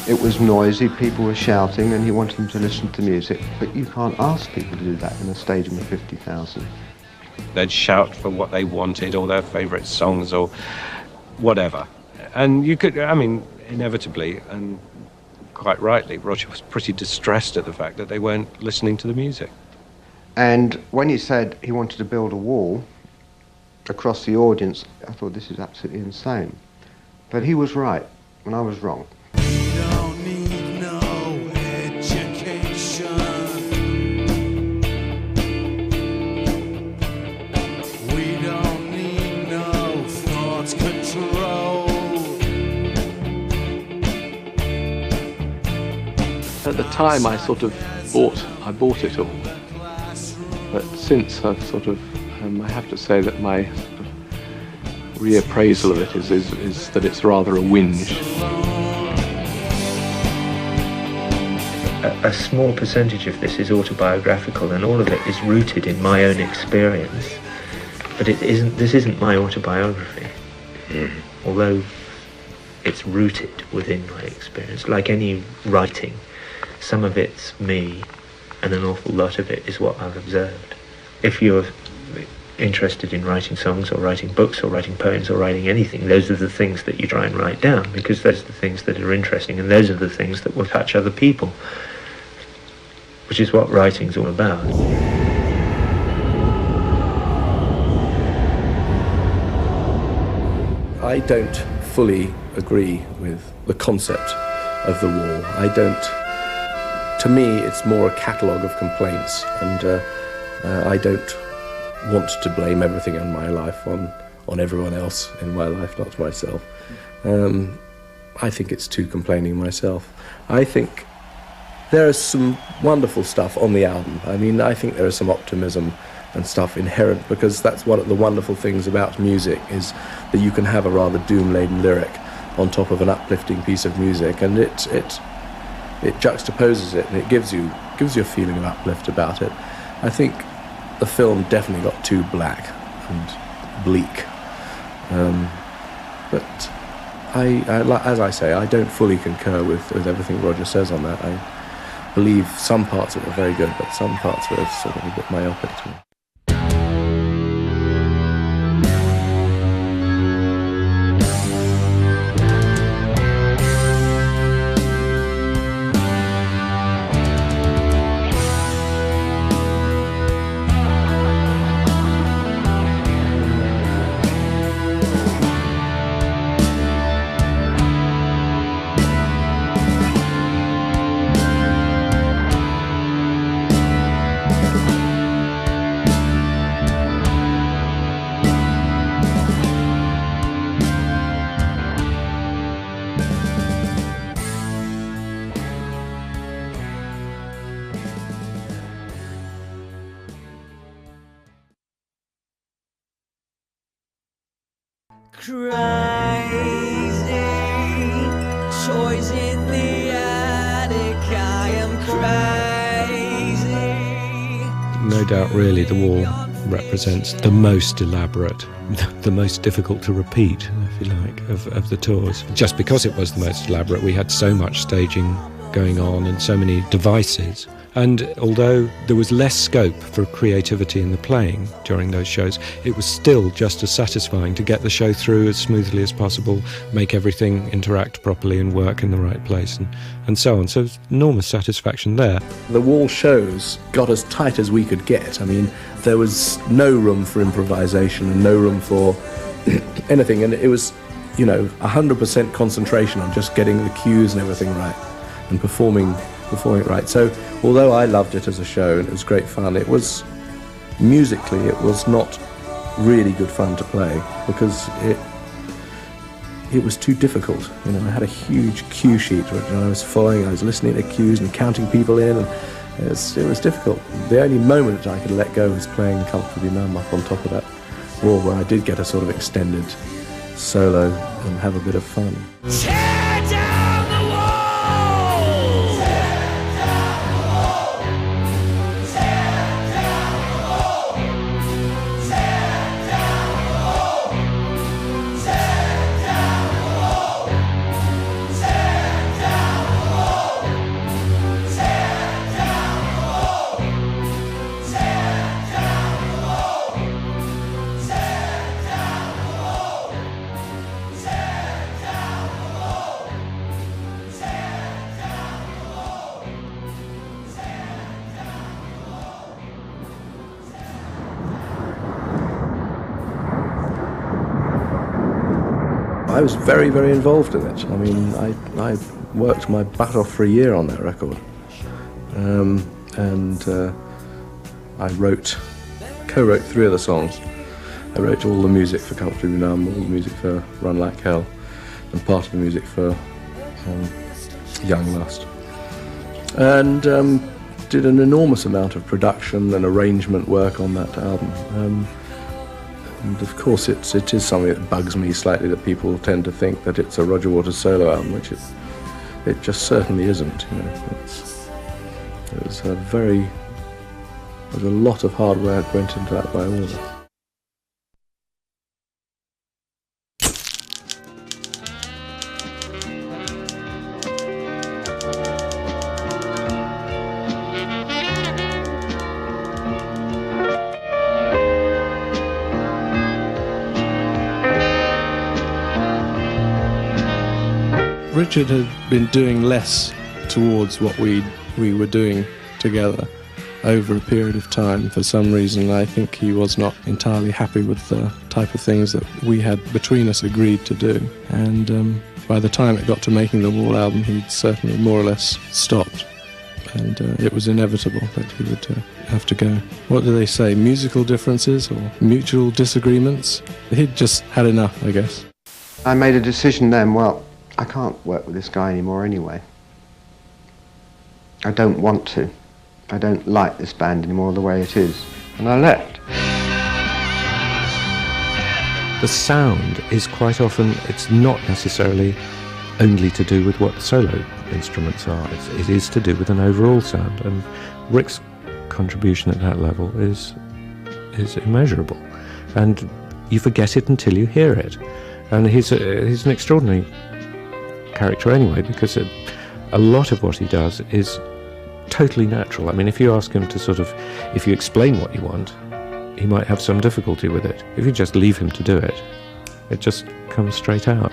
It was noisy, people were shouting, and he wanted them to listen to music, but you can't ask people to do that in a stadium of 50,000. They'd shout for what they wanted or their favourite songs or whatever. And you could, I mean, inevitably, and quite rightly, Roger was pretty distressed at the fact that they weren't listening to the music. And when he said he wanted to build a wall across the audience, I thought this is absolutely insane. But he was right, and I was wrong. time I sort of bought it all. But since I've sort of, I have to say that my sort of reappraisal of it is that it's rather a whinge. A small percentage of this is autobiographical, and all of it is rooted in my own experience. But this isn't my autobiography, although it's rooted within my experience. Like any writing, some of it's me, and an awful lot of it is what I've observed. If you're interested in writing songs or writing books or writing poems or writing anything, those are the things that you try and write down, because those are the things that are interesting, and those are the things that will touch other people, which is what writing's all about. I don't fully agree with the concept of the wall. To me, it's more a catalogue of complaints, and I don't want to blame everything in my life on everyone else in my life, not myself. I think it's too complaining myself. I think there is some wonderful stuff on the album. I mean, I think there is some optimism and stuff inherent, because that's one of the wonderful things about music, is that you can have a rather doom-laden lyric on top of an uplifting piece of music, and it juxtaposes it, and it gives you a feeling of uplift about it. I think the film definitely got too black and bleak, but as I say, I don't fully concur with everything Roger says on that. I believe some parts of it are very good, but some parts were sort of a bit myopic to me. Crazy toys in the attic, I am crazy. No doubt, really, the wall represents the most elaborate, the most difficult to repeat, if you like, of the tours. Just because it was the most elaborate, we had so much staging going on and so many devices. And although there was less scope for creativity in the playing during those shows, it was still just as satisfying to get the show through as smoothly as possible, make everything interact properly and work in the right place, and so on. So there's enormous satisfaction there. The wall shows got as tight as we could get. I mean, there was no room for improvisation and no room for anything, and it was, 100% concentration on just getting the cues and everything right and performing it right. So although I loved it as a show and it was great fun, it was musically it was not really good fun to play, because it was too difficult. I had a huge cue sheet which I was following. I was listening to cues and counting people in, and it was difficult. The only moment I could let go was playing Comfortably Numb up on top of that wall, where I did get a sort of extended solo and have a bit of fun. I was very, very involved in it. I mean, I worked my butt off for a year on that record. I co-wrote 3 of the songs. I wrote all the music for Comfortably Numb, all the music for Run Like Hell, and part of the music for Young Lust. and did an enormous amount of production and arrangement work on that album. And of course it is something that bugs me slightly, that people tend to think that it's a Roger Waters solo album, which it just certainly isn't. You know, it was a lot of hard work went into that by all of us. Richard had been doing less towards what we were doing together over a period of time. For some reason, I think he was not entirely happy with the type of things that we had between us agreed to do. And by the time it got to making the Wall album, he'd certainly more or less stopped. And it was inevitable that he would have to go. What do they say? Musical differences or mutual disagreements? He'd just had enough, I guess. I made a decision then, well, I can't work with this guy anymore anyway. I don't want to. I don't like this band anymore the way it is. And I left. The sound is quite often, it's not necessarily only to do with what the solo instruments are. It is to do with an overall sound. And Rick's contribution at that level is immeasurable. And you forget it until you hear it. And he's an extraordinary character anyway, because a lot of what he does is totally natural. I mean, if you ask him to if you explain what you want, he might have some difficulty with it. If you just leave him to do it, it just comes straight out.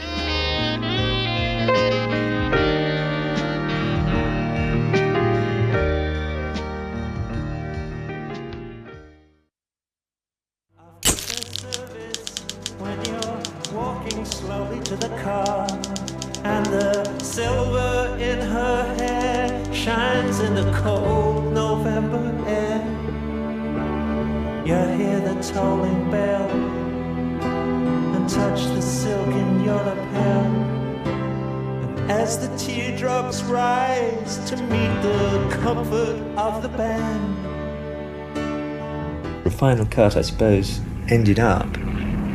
The final cut, I suppose, ended up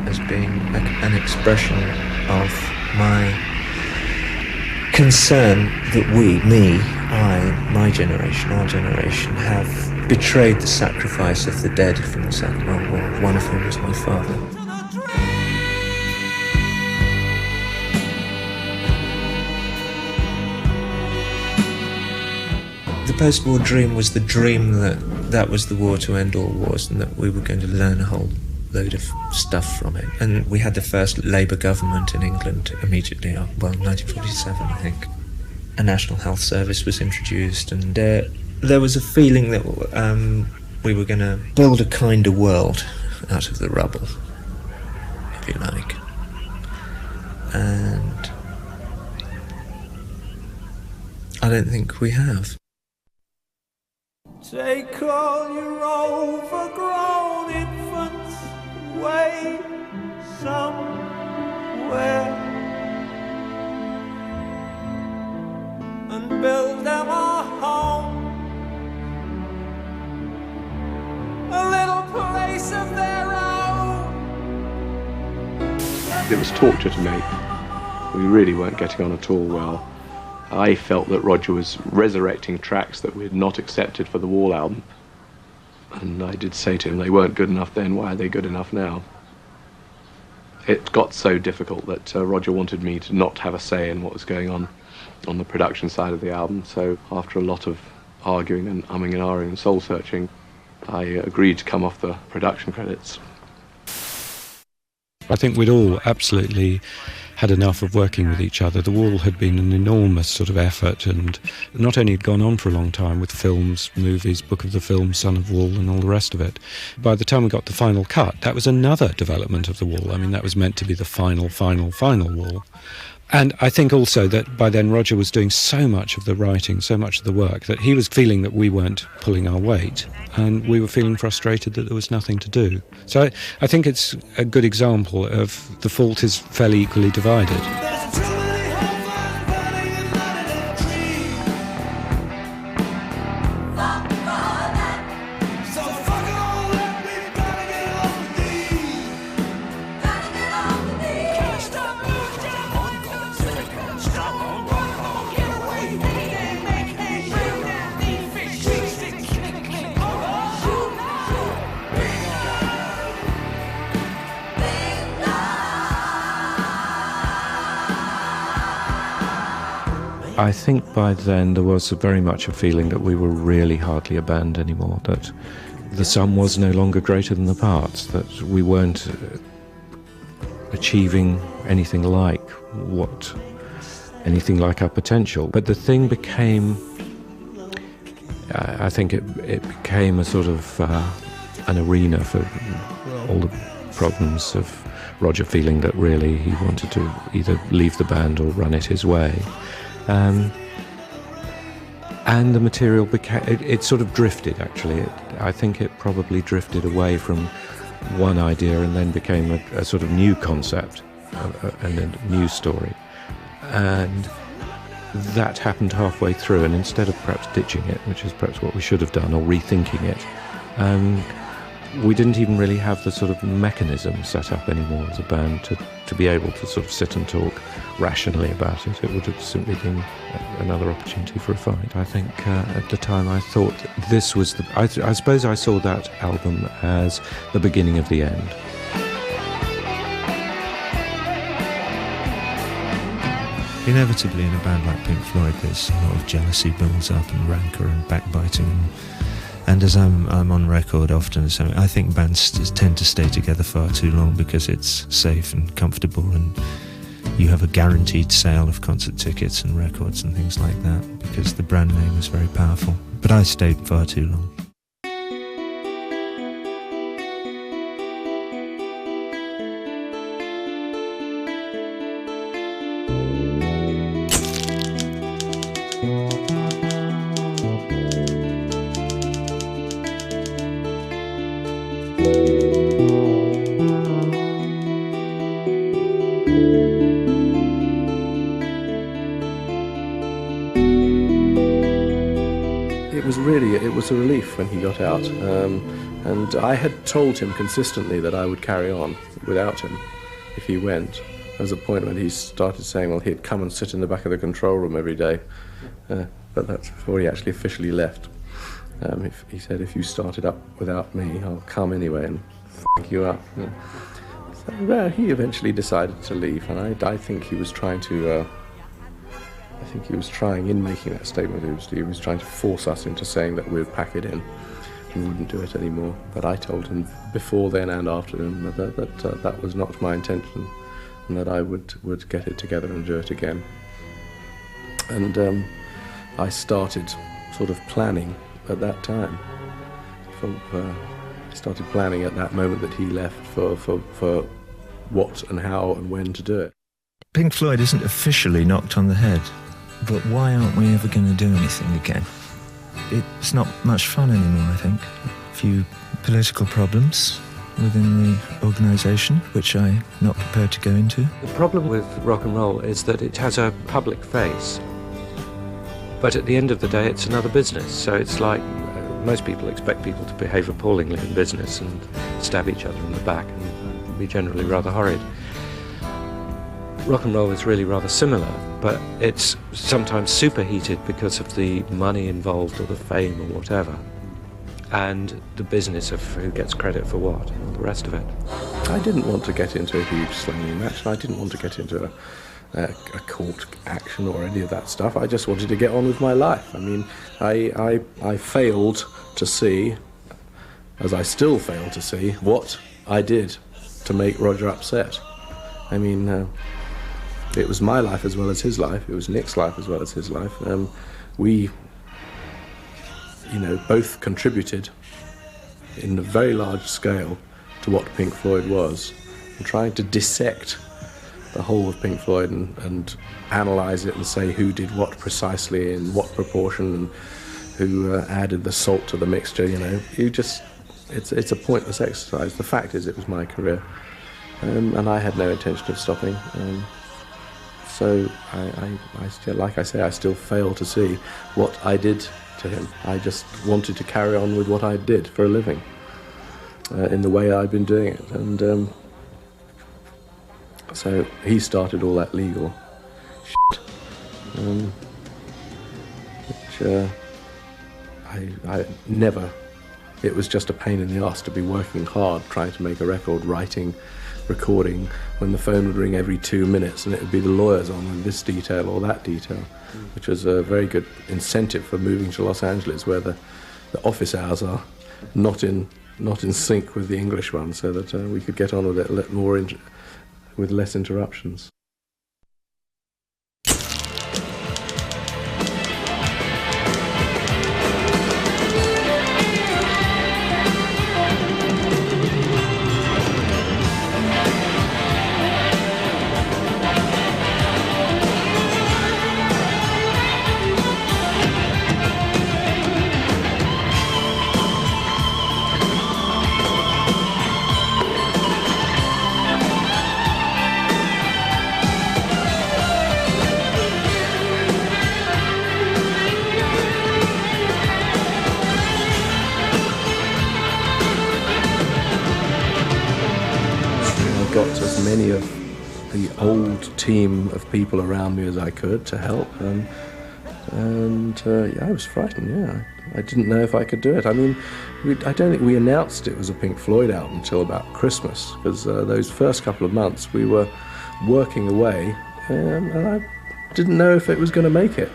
as being an expression of my concern that my generation, our generation, have betrayed the sacrifice of the dead from the Second World War, one of whom was my father. The post-war dream was the dream that was the war to end all wars, and that we were going to learn a whole load of stuff from it. And we had the first Labour government in England immediately, 1947, I think. A National Health Service was introduced, and there was a feeling that we were going to build a kinder world out of the rubble, if you like. And I don't think we have. Take all your overgrown infants away somewhere and build them a home, a little place of their own. It was torture to me. We really weren't getting on at all well. I felt that Roger was resurrecting tracks that we had not accepted for the Wall album. And I did say to him, they weren't good enough then, why are they good enough now? It got so difficult that Roger wanted me to not have a say in what was going on the production side of the album. So after a lot of arguing and umming and ahhing and soul-searching, I agreed to come off the production credits. I think we'd all absolutely had enough of working with each other. The Wall had been an enormous sort of effort, and not only had gone on for a long time with films, movies, Book of the Film, Son of Wall and all the rest of it. By the time we got the final cut, that was another development of the Wall. I mean, that was meant to be the final Wall. And I think also that by then Roger was doing so much of the writing, so much of the work, that he was feeling that we weren't pulling our weight, and we were feeling frustrated that there was nothing to do. So I think it's a good example of the fault is fairly equally divided. I think by then there was very much a feeling that we were really hardly a band anymore, that the sum was no longer greater than the parts, that we weren't achieving anything like our potential. But the thing became, I think it became a sort of an arena for all the problems of Roger feeling that really he wanted to either leave the band or run it his way. And the material became, it sort of drifted actually. I think it probably drifted away from one idea and then became a sort of new concept and a new story. And that happened halfway through, and instead of perhaps ditching it, which is perhaps what we should have done, or rethinking it, we didn't even really have the sort of mechanism set up anymore as a band to be able to sort of sit and talk rationally about it. It would have simply been another opportunity for a fight. I think at the time I thought this was I suppose I saw that album as the beginning of the end. Inevitably in a band like Pink Floyd there's a lot of jealousy builds up and rancour and backbiting, and as I'm on record often as saying, I think bands tend to stay together far too long because it's safe and comfortable and you have a guaranteed sale of concert tickets and records and things like that because the brand name is very powerful. But I stayed far too long. It was a relief when he got out, and I had told him consistently that I would carry on without him if he went. There was a point when he started saying, well, he'd come and sit in the back of the control room every day, but that's before he actually officially left. He said, if you started up without me, I'll come anyway and f*** you up. So, well, he eventually decided to leave, and I think he was trying to... I think he was trying, in making that statement, he was trying to force us into saying that we'd pack it in and wouldn't do it anymore. But I told him before then and after him that was not my intention, and that I would get it together and do it again. And I started sort of planning at that time. I started planning at that moment that he left for what and how and when to do it. Pink Floyd isn't officially knocked on the head. But why aren't we ever going to do anything again? It's not much fun anymore, I think. A few political problems within the organisation, which I'm not prepared to go into. The problem with rock and roll is that it has a public face, but at the end of the day it's another business. So it's like most people expect people to behave appallingly in business and stab each other in the back and be generally rather horrid. Rock and roll is really rather similar, but it's sometimes superheated because of the money involved or the fame or whatever, and the business of who gets credit for what and all the rest of it. I didn't want to get into a huge slanging match, and I didn't want to get into a court action or any of that stuff. I just wanted to get on with my life. I mean, I failed to see, as I still fail to see, what I did to make Roger upset. I mean, it was my life as well as his life. It was Nick's life as well as his life. We, both contributed in a very large scale to what Pink Floyd was, and trying to dissect the whole of Pink Floyd and analyse it and say who did what precisely in what proportion and who added the salt to the mixture. It's a pointless exercise. The fact is, it was my career, and I had no intention of stopping. So I still, like I say, I still fail to see what I did to him. I just wanted to carry on with what I did for a living, in the way I'd been doing it. And so he started all that legal shit, which I never... It was just a pain in the arse to be working hard, trying to make a record, writing recording when the phone would ring every 2 minutes and it would be the lawyers on with this detail or that detail, which was a very good incentive for moving to Los Angeles, where the office hours are not in sync with the English ones, so that we could get on with it with less interruptions. As many of the old team of people around me as I could to help, yeah, I was frightened. Yeah, I didn't know if I could do it. I mean, I don't think we announced it was a Pink Floyd album until about Christmas, because those first couple of months we were working away, and I didn't know if it was going to make it.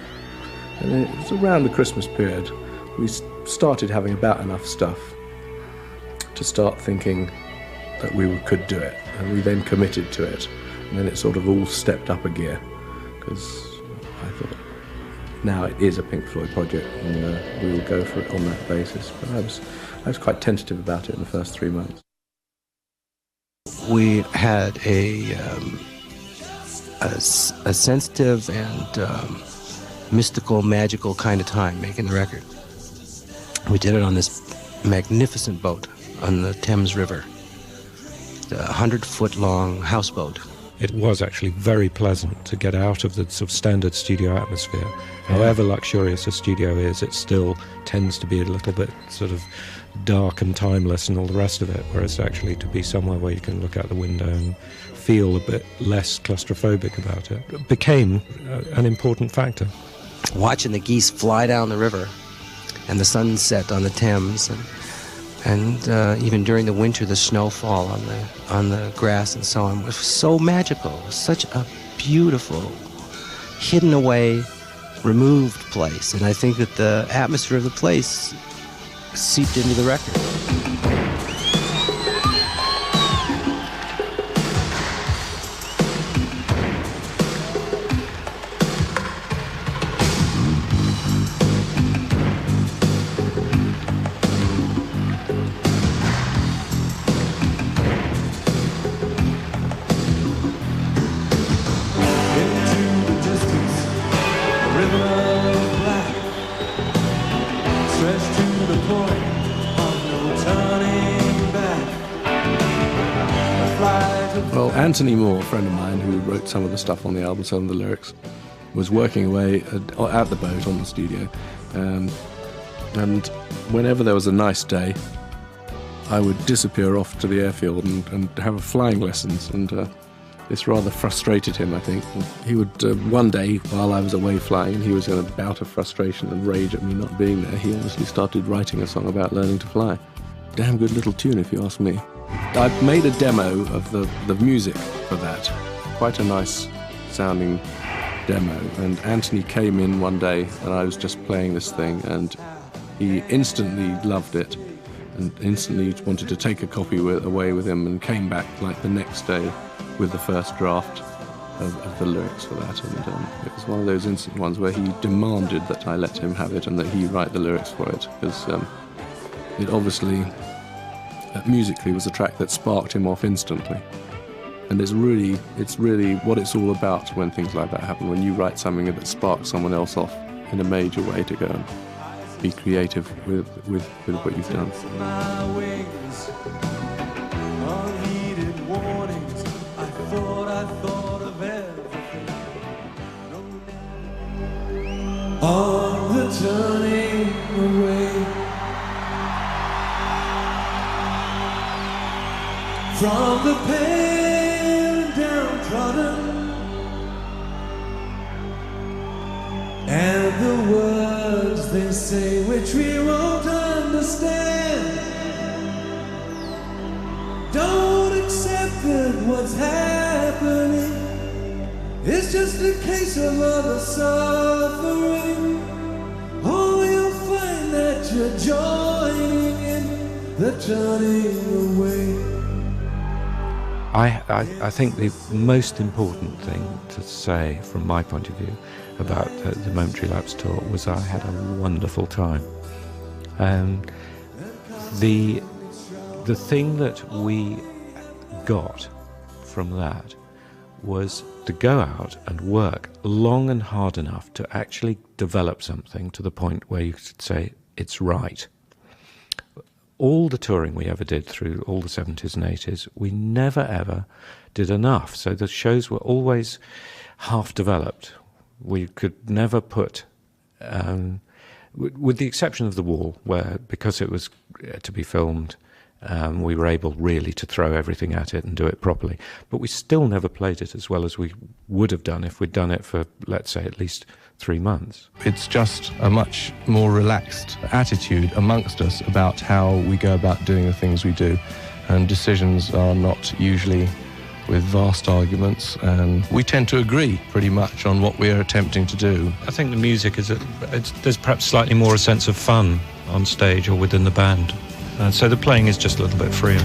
And it was around the Christmas period we started having about enough stuff to start thinking that we could do it, and we then committed to it, and then it sort of all stepped up a gear, because I thought now it is a Pink Floyd project, and we will go for it on that basis. But I was quite tentative about it in the first 3 months. We had a sensitive and mystical, magical kind of time making the record. We did it on this magnificent boat on the Thames River. A 100-foot-long houseboat. It was actually very pleasant to get out of the sort of standard studio atmosphere. However luxurious a studio is, it still tends to be a little bit sort of dark and timeless and all the rest of it, whereas actually to be somewhere where you can look out the window and feel a bit less claustrophobic about it became an important factor. Watching the geese fly down the river and the sunset on the Thames, and even during the winter, the snowfall on the grass and so on was so magical. It was such a beautiful, hidden away, removed place. And I think that the atmosphere of the place seeped into the record. Well, Anthony Moore, a friend of mine who wrote some of the stuff on the album, some of the lyrics, was working away at the boat on the studio. And whenever there was a nice day, I would disappear off to the airfield and have flying lessons. And this rather frustrated him, I think. He would, one day, while I was away flying, and he was in a bout of frustration and rage at me not being there, he obviously started writing a song about learning to fly. Damn good little tune, if you ask me. I've made a demo of the music for that. Quite a nice sounding demo. And Anthony came in one day and I was just playing this thing and he instantly loved it and instantly wanted to take a copy away with him and came back like the next day with the first draft of the lyrics for that. And it was one of those instant ones where he demanded that I let him have it and that he write the lyrics for it, because it obviously musically was a track that sparked him off instantly. And it's really what it's all about when things like that happen, when you write something that sparks someone else off in a major way to go and be creative with what you've done. On the turning away from the pale and downtrodden, and the words they say which we won't understand, don't accept that what's happening is just a case of other suffering. Oh, you'll find that you're joining in the turning away. I think the most important thing to say from my point of view about the Momentary Lapse tour was I had a wonderful time. The thing that we got from that was to go out and work long and hard enough to actually develop something to the point where you could say it's right. All the touring we ever did through all the 70s and 80s, we never ever did enough. So the shows were always half developed. We could never put, with the exception of The Wall, where because it was to be filmed, we were able really to throw everything at it and do it properly. But we still never played it as well as we would have done if we'd done it for, let's say, at least 3 months. It's just a much more relaxed attitude amongst us about how we go about doing the things we do, and decisions are not usually with vast arguments, and we tend to agree pretty much on what we're attempting to do. I think the music is, there's perhaps slightly more a sense of fun on stage or within the band. So the playing is just a little bit freer.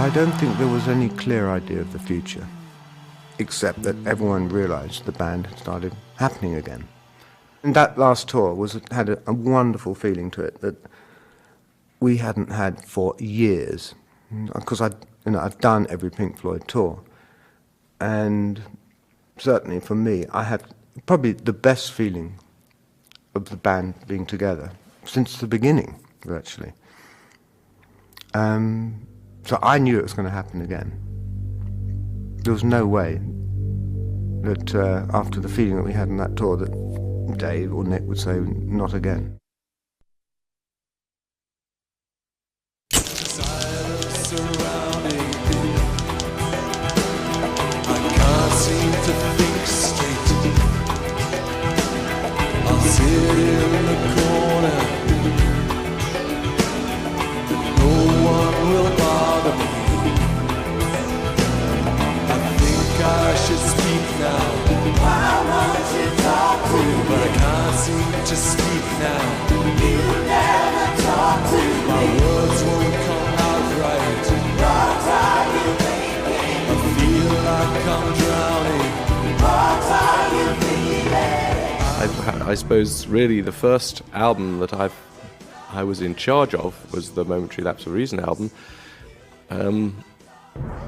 I don't think there was any clear idea of the future, except that everyone realized the band had started happening again. And that last tour had a wonderful feeling to it that we hadn't had for years, because I've done every Pink Floyd tour, and certainly for me, I had probably the best feeling of the band being together since the beginning, actually. So I knew it was going to happen again. There was no way that after the feeling that we had on that tour that Dave or Nick would say, not again. Silence surrounding me. I can't seem to think straight. I'll sit in the corner. No one will bother me. I think I should speak now. Why won't you talk to me? But I can't seem to speak now. You never talk to me. My words won't come out right. What are you thinking? I feel like I'm drowning. What are you feeling? I suppose really the first album that I was in charge of was the Momentary Lapse of Reason album,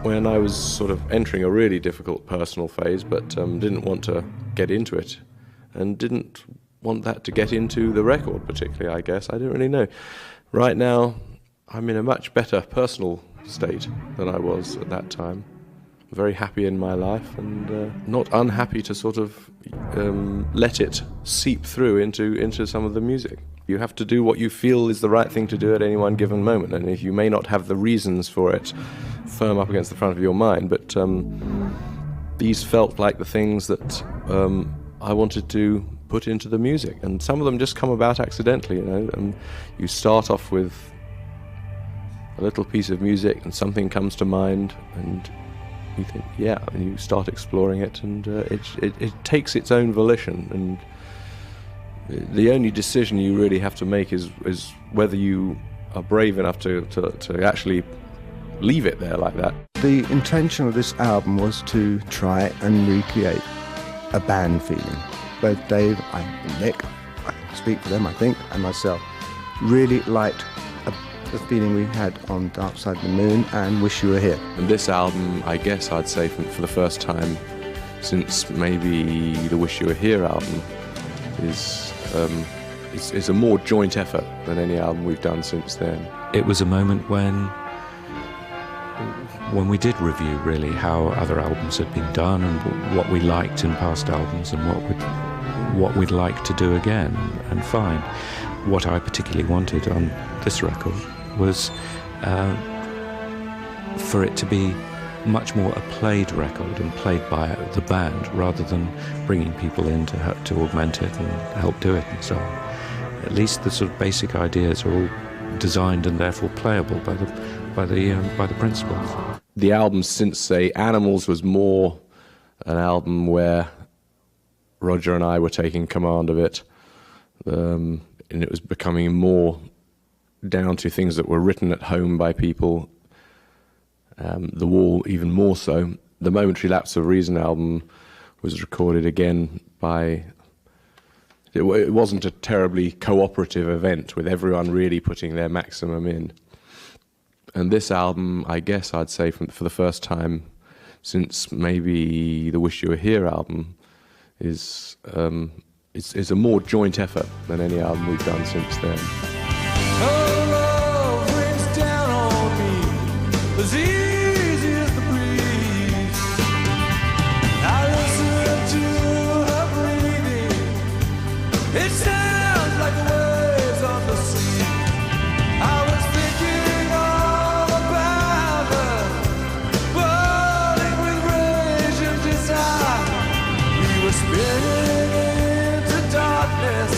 when I was sort of entering a really difficult personal phase, but didn't want to get into it, and didn't want that to get into the record particularly, I guess. I don't really know. Right now, I'm in a much better personal state than I was at that time. Very happy in my life, and not unhappy to sort of let it seep through into some of the music. You have to do what you feel is the right thing to do at any one given moment, and if you may not have the reasons for it firm up against the front of your mind, but these felt like the things that I wanted to put into the music, and some of them just come about accidentally, you know. And you start off with a little piece of music and something comes to mind, and you think, yeah, and you start exploring it, and it takes its own volition, and the only decision you really have to make is whether you are brave enough to actually leave it there like that. The intention of this album was to try and recreate a band feeling. Both Dave and Nick, I speak for them I think, and myself, really liked the feeling we had on Dark Side of the Moon and Wish You Were Here. And this album, I guess I'd say for the first time since maybe the Wish You Were Here album, is a more joint effort than any album we've done since then. It was a moment when when we did review really how other albums had been done and what we liked in past albums and what we'd like to do again and find. What I particularly wanted on this record was for it to be much more a played record and played by the band rather than bringing people in to augment it and help do it and so on. At least the sort of basic ideas are all designed and therefore playable by the principals. The album since, say, Animals was more an album where Roger and I were taking command of it, and it was becoming more down to things that were written at home by people. The Wall even more so. The Momentary Lapse of Reason album was recorded again by... It wasn't a terribly cooperative event with everyone really putting their maximum in. And this album, I guess I'd say for the first time since maybe the Wish You Were Here album, is a more joint effort than any album we've done since then. It sounds like the waves of the sea. I was thinking all about her, burning with rage and desire. We were spinning into darkness,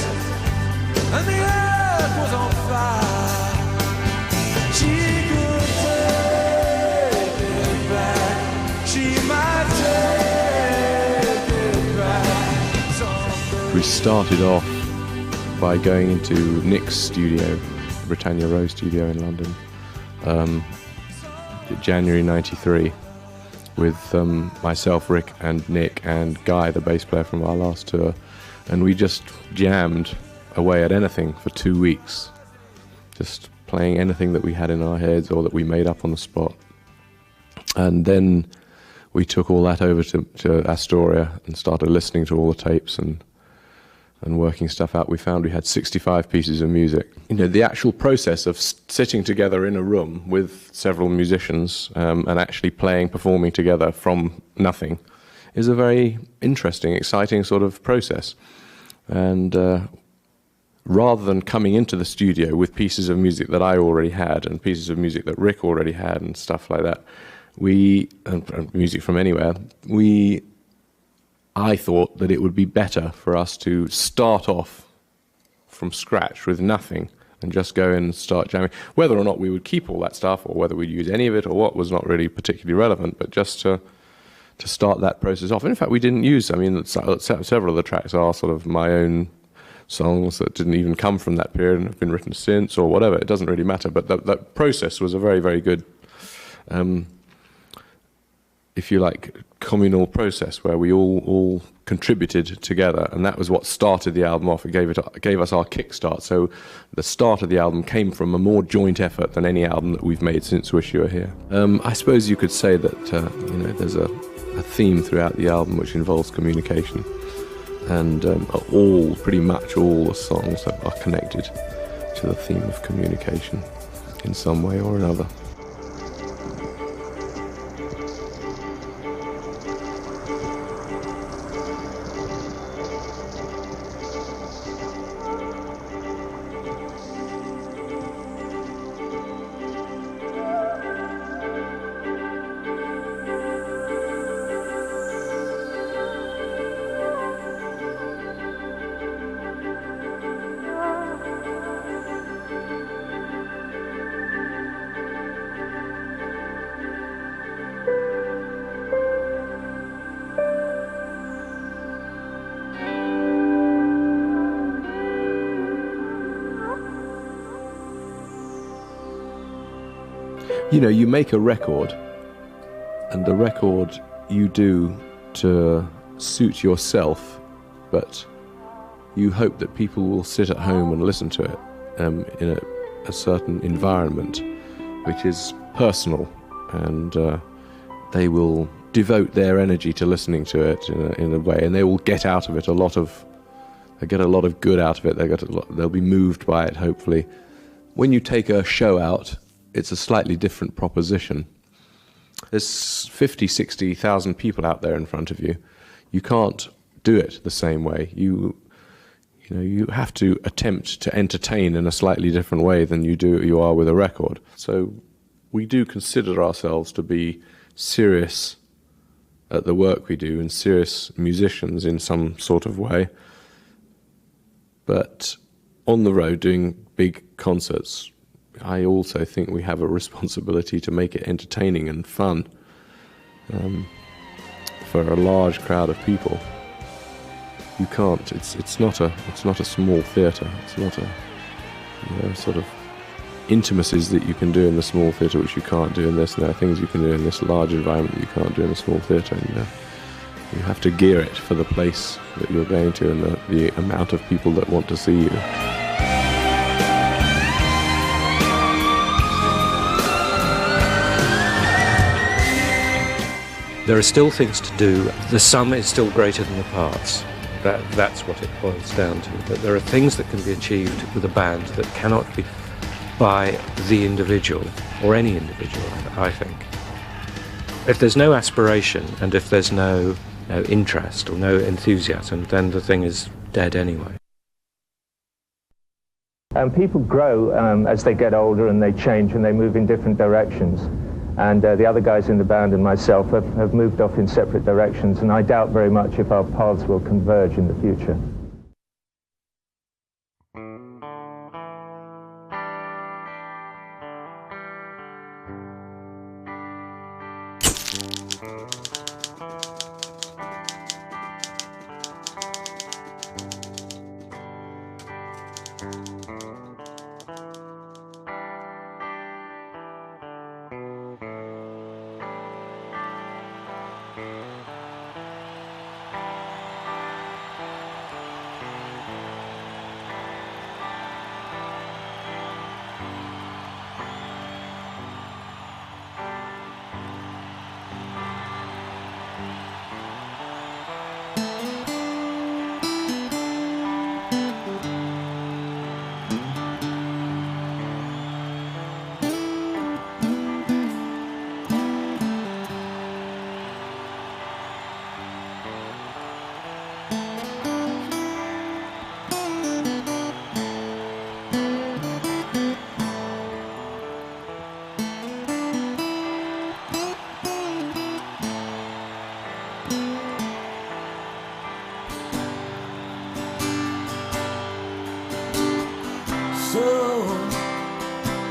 and the earth was on fire. She could take it back. She might take it back. We started off by going into Nick's studio, Britannia Row studio in London, January '93, with myself, Rick and Nick and Guy, the bass player from our last tour, and we just jammed away at anything for 2 weeks, just playing anything that we had in our heads or that we made up on the spot. And then we took all that over to Astoria and started listening to all the tapes and working stuff out. We found we had 65 pieces of music. You know, the actual process of sitting together in a room with several musicians and actually performing together from nothing is a very interesting, exciting sort of process. And rather than coming into the studio with pieces of music that I already had and pieces of music that Rick already had and stuff like that, and music from anywhere, I thought that it would be better for us to start off from scratch with nothing and just go in and start jamming. Whether or not we would keep all that stuff or whether we'd use any of it or what was not really particularly relevant, but just to start that process off. And in fact, we didn't use, several of the tracks are sort of my own songs that didn't even come from that period and have been written since or whatever. It doesn't really matter, but that process was a very, very good, if you like, communal process where we all contributed together, and that was what started the album off. It gave us our kickstart. So the start of the album came from a more joint effort than any album that we've made since Wish You Were Here. I suppose you could say that there's a theme throughout the album which involves communication, and pretty much all the songs are connected to the theme of communication in some way or another. You know, you make a record, and the record you do to suit yourself, but you hope that people will sit at home and listen to it in a certain environment which is personal, and they will devote their energy to listening to it in a way, and they will get out of it a lot of good out of it. They'll be moved by it, hopefully. When you take a show out, it's a slightly different proposition. There's 50, 60,000 people out there in front of you. You can't do it the same way. You have to attempt to entertain in a slightly different way than you are with a record. So we do consider ourselves to be serious at the work we do and serious musicians in some sort of way. But on the road doing big concerts, I also think we have a responsibility to make it entertaining and fun for a large crowd of people. You can't. It's not a small theatre. It's not a sort of intimacies that you can do in the small theatre which you can't do in this. And there are things you can do in this large environment that you can't do in a small theatre. And you have to gear it for the place that you're going to and the amount of people that want to see you. There are still things to do. The sum is still greater than the parts. That's what it boils down to. That there are things that can be achieved with a band that cannot be by the individual, or any individual, I think. If there's no aspiration and if there's no interest or no enthusiasm, then the thing is dead anyway. People grow as they get older, and they change and they move in different directions. And the other guys in the band and myself have moved off in separate directions, and I doubt very much if our paths will converge in the future.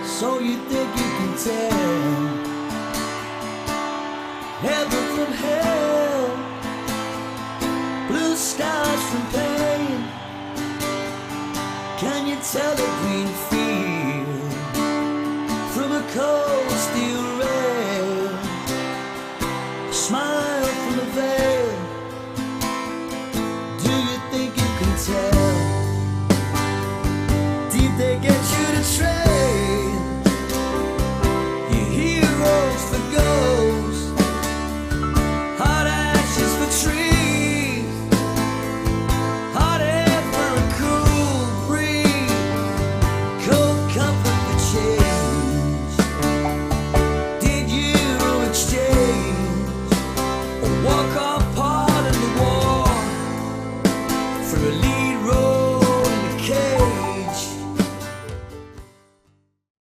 So you think you can tell heaven from hell, blue skies from pain? Can you tell a green field from a cold